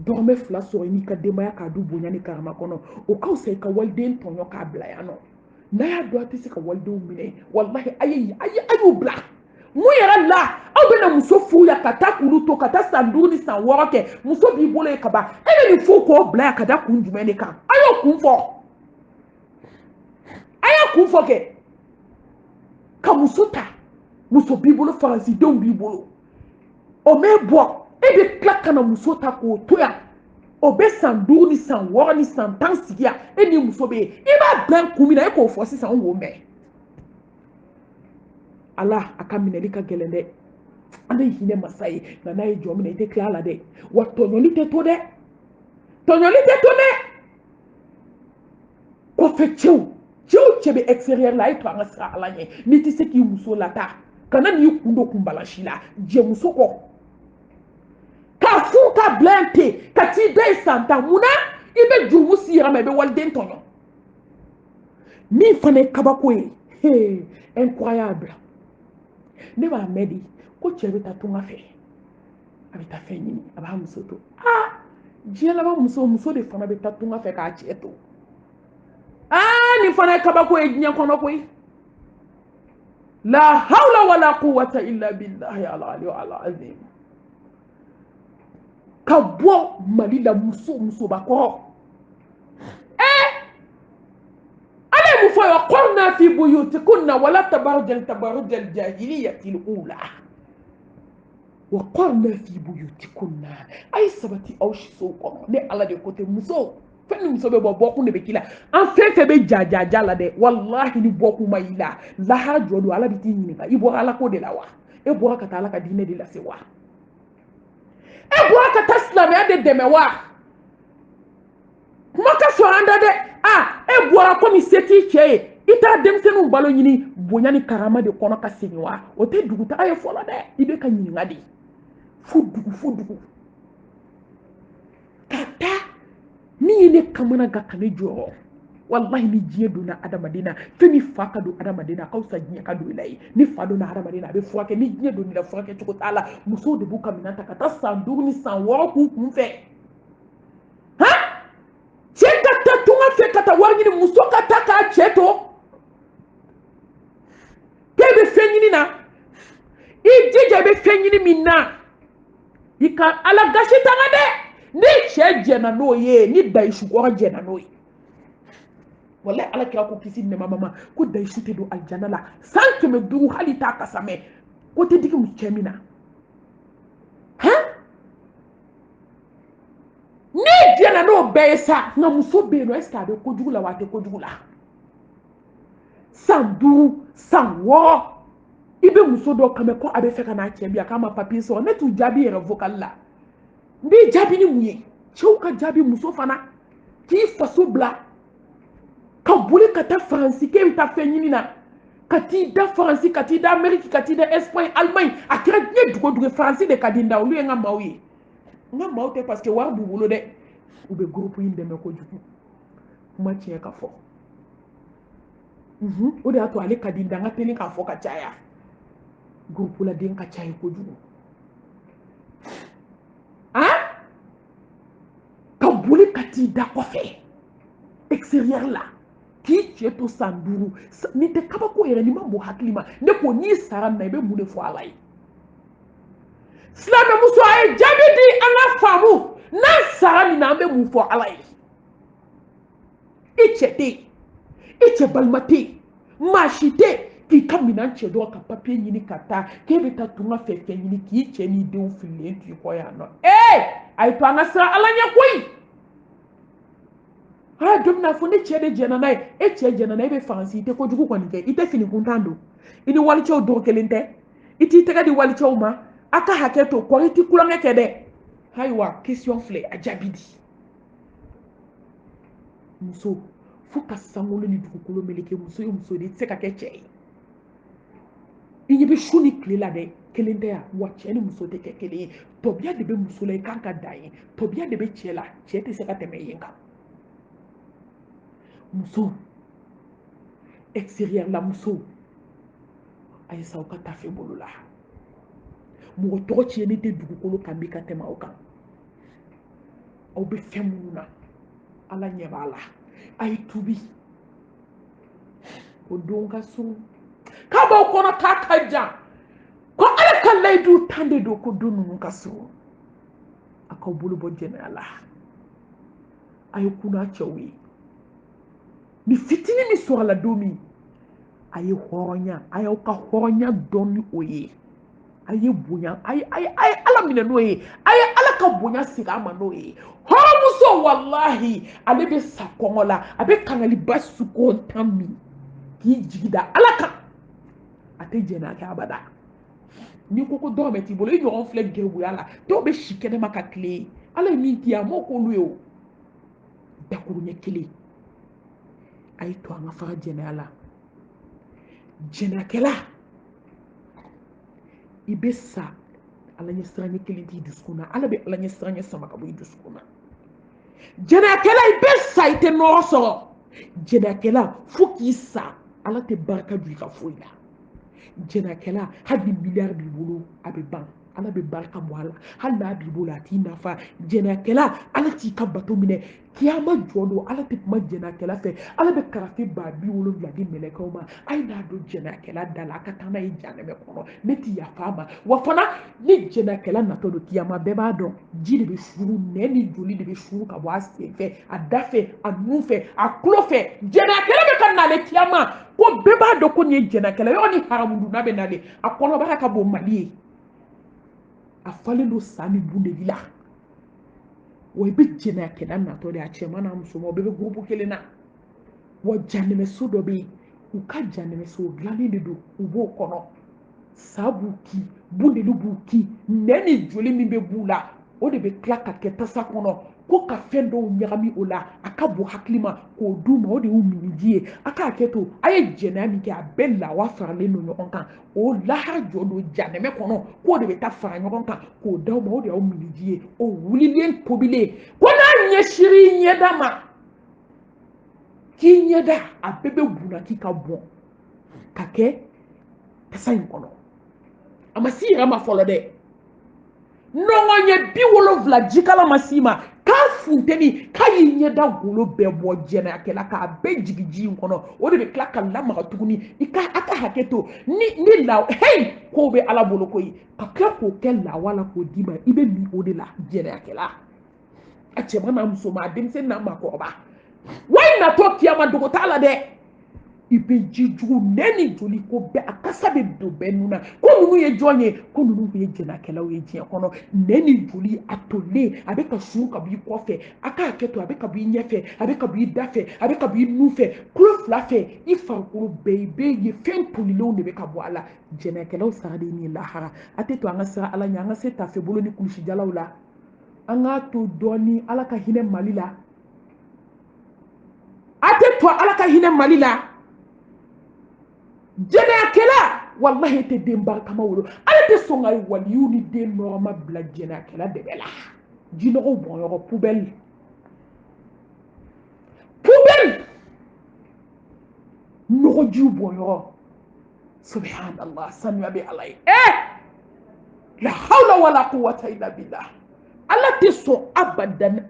dɔrɔmɛ 2 sɔrɔ i n'i ka denbaya k'a du bonya ni karama kɔnɔ o ka fisa i ka waliden tɔɲɔ k'a bila yan nɔ n'a y'a dɔn a tɛ se ka walidenw minɛ wallahi a y'u bila mun yɛrɛ la aw bɛna muso furu ya ka taa k'olu to ka taa san 5 ni san 6 kɛ muso b'i bolo ye ka ban e bɛ nin furu k'o bila yan ka da kun jumɛn de kan a y'o kun fɔ a y'a kun fɔ kɛ ka muso ta muso b'i bolo faransidenw b'i bolo o mɛ bɔ e bɛ tila ka na muso ta k'o to yan o bɛ san 5 ni san 6 ni san 10 sigi yan e ni muso bɛ yen i b'a bila kun min na e k'o fɔ sisan an k'o mɛn ala a ka minɛli ka gɛlɛn dɛ ala ye hinɛ masa ye nka n'a ye jɔ minɛ i tɛ tila a la dɛ wa tɔɲɔli tɛ to dɛ kɔfɛ cɛw cɛ bɛ extérieur la a ye to an ka sira ala ɲɛ n'i tɛ se k'i muso lata kana n'i kun don kunbalasi la jɛ muso kɔ k'a furu k'a bila yan ten ka t'i da ye san 10 mun na i be jumu sira me be walden tonyo mi fane kabako ye incroyable ne ba medi ko chebe ta tunga fe abita fe nyini aba muso to jiela ba muso de fana be ta tunga fe ka cheto ni fane kabako ye nya kono ko la hawla wala quwwata illa billahi al-ali al-azim kabo malila muso bako ale mufo ya qurna fi buyutikunna wala tabarrujal jahiliyyati al-ula wa qurna fi buyutikunna ay sabati aw shiso ko ne ala de côté muso fenni muso be boku ne be kila en fait be jaja la de wallahi ni boku mayila la ha jodo ala biti nyini ka ibo ala ko de la wa e bo ka ta ala ka dine de la se wa e bo ka ta islam ya de deme wa maka so anda de e bo ko mi seti che ita demsenu balo nyini bonya ni karama de kono ka senwa o te duguta ay fola de ibe ka nyini ngadi fudugu kata ni ne kamana ga kane joro wallahi ni jiye dona adamadina femi faka do adamadina kausa jiye ka do ilai ni fado na adamadina be fuake ni jiye do ni la fuake tuko tala muso de buka minata kata sandur ni san woro ku kumfe cheka tatunga fe kata warni muso kata ka cheto kebe fenyini na ijije be fenyini minna ika ala gashi tangade ni che jena no ye ni daishu ko jena no ye wallahi ala kira ko kisi ne mama ko daishu te do aljana la sanke me duru halita kasame ko te diki mu chemina ni jena no besa na muso be no eska be ko jugula wate ko jugula sandu sanwo ibe muso do kame ko abe feka na chembi akama papier so ne tu jabi revocal la ndi jabi ni muye chouka jabi muso fana ki faso bla ka buli kata France ke ta fenyini na kati da France kati da Amerique kati da Espagne Allemagne akira nye dugo France de kadinda olu nga mawye nga mawte parce que war bubulo de ube groupe inde me ko jugu kuma tiye ka fo o de ato ale kadinda nga tele ka fo ka chaya groupe la den ka chaya ko jugu ka buli kati da kofe extérieur la ki cheto sanduru ni te kaba ko yere ni mambo haklima ne ko ni saram na be mu de fo alai Islam muso ay jabidi ana famu na sarami na be mu fo alai iche balmati mashite ki kamina che do ka papier nyini kata ke be ta tunga fefe nyini ki che ni de ufile tu ko ya no ay to ana sa alanya koi domna fo ne che de jena nay che jena nay be fancy te ko jugu ko ni ke ite fini kuntando ini wali cho do kelente iti tega di wali cho ma aka haketo ko iti kulanga kede haywa question fle ajabidi muso fuka sangolo ni dukolo meleke muso de tseka keche inyibi shuni klela de kelente ya wache ni muso de kekele tobia de be muso le kanka dai tobia de be chela chete seka teme yenga muso extérieur la muso ay sa ka tafe bolula mo to ci ni te dugukolo kambi ka tema o kan o be femuna ala nyebala ay tubi o donga sun ka ba ko na ka kaja ko ala kan lay du tande do ko dunu ka su akaw bulu bo jenala ay kuna chawi ni fitini mi so ala domi ay horonya ay ka horonya doni oye ay bunya ay ala mine no ye ay ala ka bunya siga ma no ye horomuso wallahi ale be sakongola abe kangali basu ko tammi ki jigida ala ka ate jena ka abada ni koko do meti bolo yo on flek gewu yala to be shikene maka kle ala mi ti amoko luyo dakuru nyekele ay to anga fara jenala jenakela ibessa ala nya stranye kelenti duskuna ala be ala nya stranye sama ka boy duskuna jɛnɛkɛla i bɛ sa i tɛ nɔgɔ sɔrɔ jɛnɛkɛla fo k'i sa ala tɛ barika don i ka foyi la jɛnɛkɛla hali ni miliyari b'i bolo a bɛ ban ala bɛ barika bɔ a la hali n'a b'i bolo a t'i nafa jɛnɛkɛla ala t'i ka bato minɛ kiyama jɔ don ala tɛ kuma jɛnɛkɛla fɛ ala bɛ karafe 70,000 di mɛlɛkɛw ma a ye n'a don jɛnɛkɛla da la a ka taa n'a ye janɛmɛ kɔnɔ ne tɛ yafa a ma wa fana ni jɛnɛkɛla natɔ don kiyama bɛɛ b'a dɔn ji de bɛ suru nɛn ni joli de bɛ suru ka bɔ a sen fɛ a da fɛ a nun fɛ a tulo fɛ jɛnɛkɛla bɛ ka nale kiyama ko bɛɛ b'a dɔn ko nin ye jɛnɛkɛla yɔrɔ ni haramu dunda bɛ nale a kɔnɔbara ka bon mali ye a falen don sa ni bundeli la wa i bɛ jɛnɛkɛla natɔ de a cɛman n'a musoman o bɛɛ bɛ gurupu kelen na wa janɛmɛso dɔ bɛ yen u ka janɛmɛso dilannen de don u b'o kɔnɔ sa b'u kin bundeli b'u kin nɛn ni joli min bɛ b'u la o de bɛ tila ka kɛ tasa kɔnɔ ko ka fɛn dɔw ɲagami o la a ka bon hakili ma k'o d'u ma o de y'u miniji ye a k'a kɛ to a ye jɛnɛya min kɛ a bɛɛ lawa faralen don ɲɔgɔn kan o lahara jɔ don janɛmɛ kɔnɔ k'o de bɛ taa fara ɲɔgɔn kan k'o d'aw ma o de y'aw miniji ye o wulilen tobilen ko n'a ɲɛsir'i ɲɛda ma k'i ɲɛda a bɛɛ bɛ bunaki ka bɔn ka kɛ tasa in kɔnɔ a ma s'i yɛrɛ ma fɔlɔ dɛ nɔgɔ ɲɛ 70 jikala ma s'i ma k'a funteni k'a y'i ɲɛda golo bɛɛ bɔ jɛnɛyakɛla k'a bɛɛ jigin ji in kɔnɔ o de bɛ tila ka lamaga tuguni a ka hakɛ to ni la hey k'o bɛ ala bolo koyi ka tila k'o kɛ lawa la k'o d'i ma i bɛ min o de la jɛnɛyakɛla a cɛman n'a musoman a denmisɛnnin n'a maakɔrɔba wa i natɔ kiyama dogo t'a la dɛ i bɛ ji jugu nɛn ni joli ko bɛɛ a kasa bɛ don bɛɛ nun na ko ninnu ye jɔn ye ko ninnu ye jɛnɛkɛlaw ye diɲɛ kɔnɔ nɛn ni joli a tolen a bɛ ka sun ka bɔ i kɔfɛ a k'a hakɛ to a bɛ ka bɔ i ɲɛfɛ a bɛ ka bɔ i da fɛ a bɛ ka bɔ i nun fɛ tulo fila fɛ i farikolo bɛɛ i bɛ ye fɛn tolilenw de bɛ ka bɔ a la jɛnɛkɛlaw sara de ni lahara a tɛ to an ka siran ala ɲɛ an ka se tafe bolo ni kulusijalaw la an k'a to dɔɔni ala ka hinɛ mali la a tɛ to ala ka hinɛ mali la jɛnɛyakɛla walahi tɛ den barikama wolo ala tɛ sɔn ka waliyu ni den nɔrɔma bila jɛnɛyakɛla dɛbɛ la jinɔgɔw bɔnyɔrɔ pubɛli nɔgɔjiw bɔnyɔrɔ subhanallah sanuya bɛ ala ye la hawla wala quwwata illa billah ala tɛ sɔn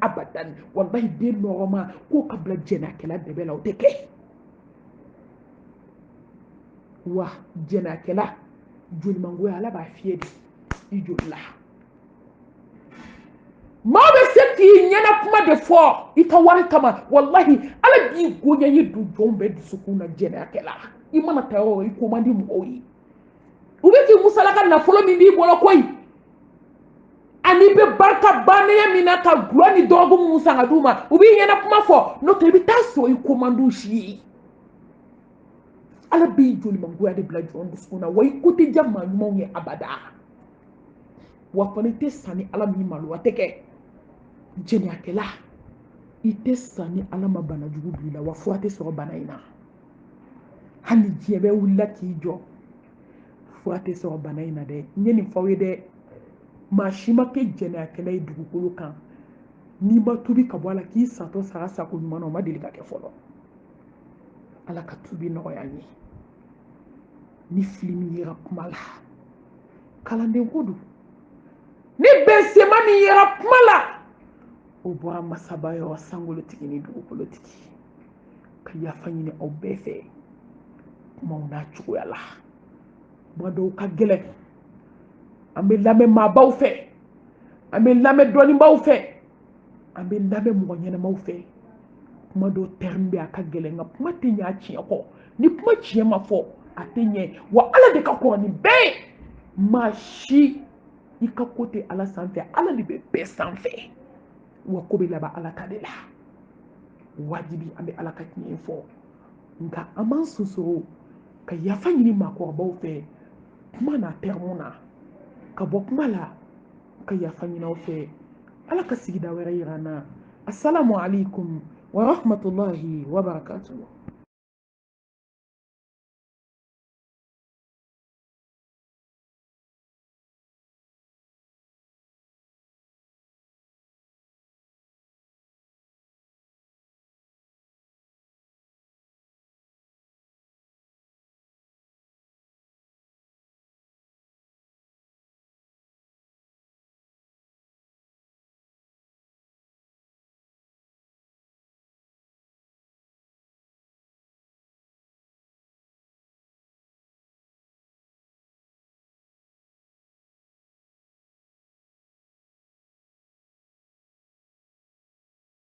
abadan wallahi den nɔrɔma k'o ka bila jɛnɛyakɛla dɛbɛ la o tɛ kɛ wa jɛnɛyakɛla jolimangoya ala b'a fiyɛ de i joli la maa bɛ se k'i ɲɛna kuma de fɔ i ka wari kama wallahi ala b'i gonya ye don jɔnw bɛɛ dusukun na jɛnɛyakɛla i mana taa yɔrɔ i ko man di mɔgɔw ye u bɛ k'i musala ka nafolo min b'i bolo koyi ani bɛ barika bannen min na ka gulɔ ni dɔgɔkun minnu san ka d'u ma u b'i ɲɛna kuma fɔ n'o tɛ i bɛ taa sɔrɔ i ko man d'u si ye ala b'i jolimangoya de bila jɔn dusukun na wa i ko tɛ diya maa ɲumanw ye abada wa fana i tɛ san ni ala min malo a tɛ kɛ jɛnɛyakɛla i tɛ san ni ala ma bana jugu bila i la wa fura tɛ sɔrɔ bana in na hali ni diɲɛ bɛɛ wulila k'i jɔ fura tɛ sɔrɔ bana in na dɛ n ye nin f'aw ye dɛ maa si ma kɛ jɛnɛyakɛla ye dugukolo kan n'i ma tubi ka bɔ a la k'i satɔ sara sago ɲuman na o ma deli ka kɛ fɔlɔ ala ka tubi nɔgɔya n ye ni fili min yera kuma la kalanden ko don ni bɛnsema min yera kuma la o bɔra masaba yɔrɔ sankolotigi ni dugukolotigi ka yafa ɲini aw bɛɛ fɛ kumaw n'a cogoya la kuma dɔw ka gɛlɛn an bɛ lamɛn maabaw fɛ an bɛ lamɛn dɔnnibaw fɛ an bɛ lamɛn mɔgɔ ɲɛnamaw fɛ kuma dɔw terme bɛ a ka gɛlɛn nka kuma tɛ ɲɛ a tiɲɛ kɔ ni kuma tiɲɛ ma fɔ a tɛ ɲɛ wa ala de ka kɔrɔ ni bɛɛ ye maa si i ka ko tɛ ala sanfɛ ala de bɛ bɛɛ sanfɛ wa ko bɛ laban ala ta de la wajibi an bɛ ala ka tiɲɛ fɔ nka an b'an sosoro ka yafa ɲini maakɔrɔbaw fɛ kuma n'a terme na ka bɔ kuma la ka yafa ɲini aw fɛ ala ka sigida wɛrɛ yira an na assalamu alaikum wa rahmatullahi wa barakatuh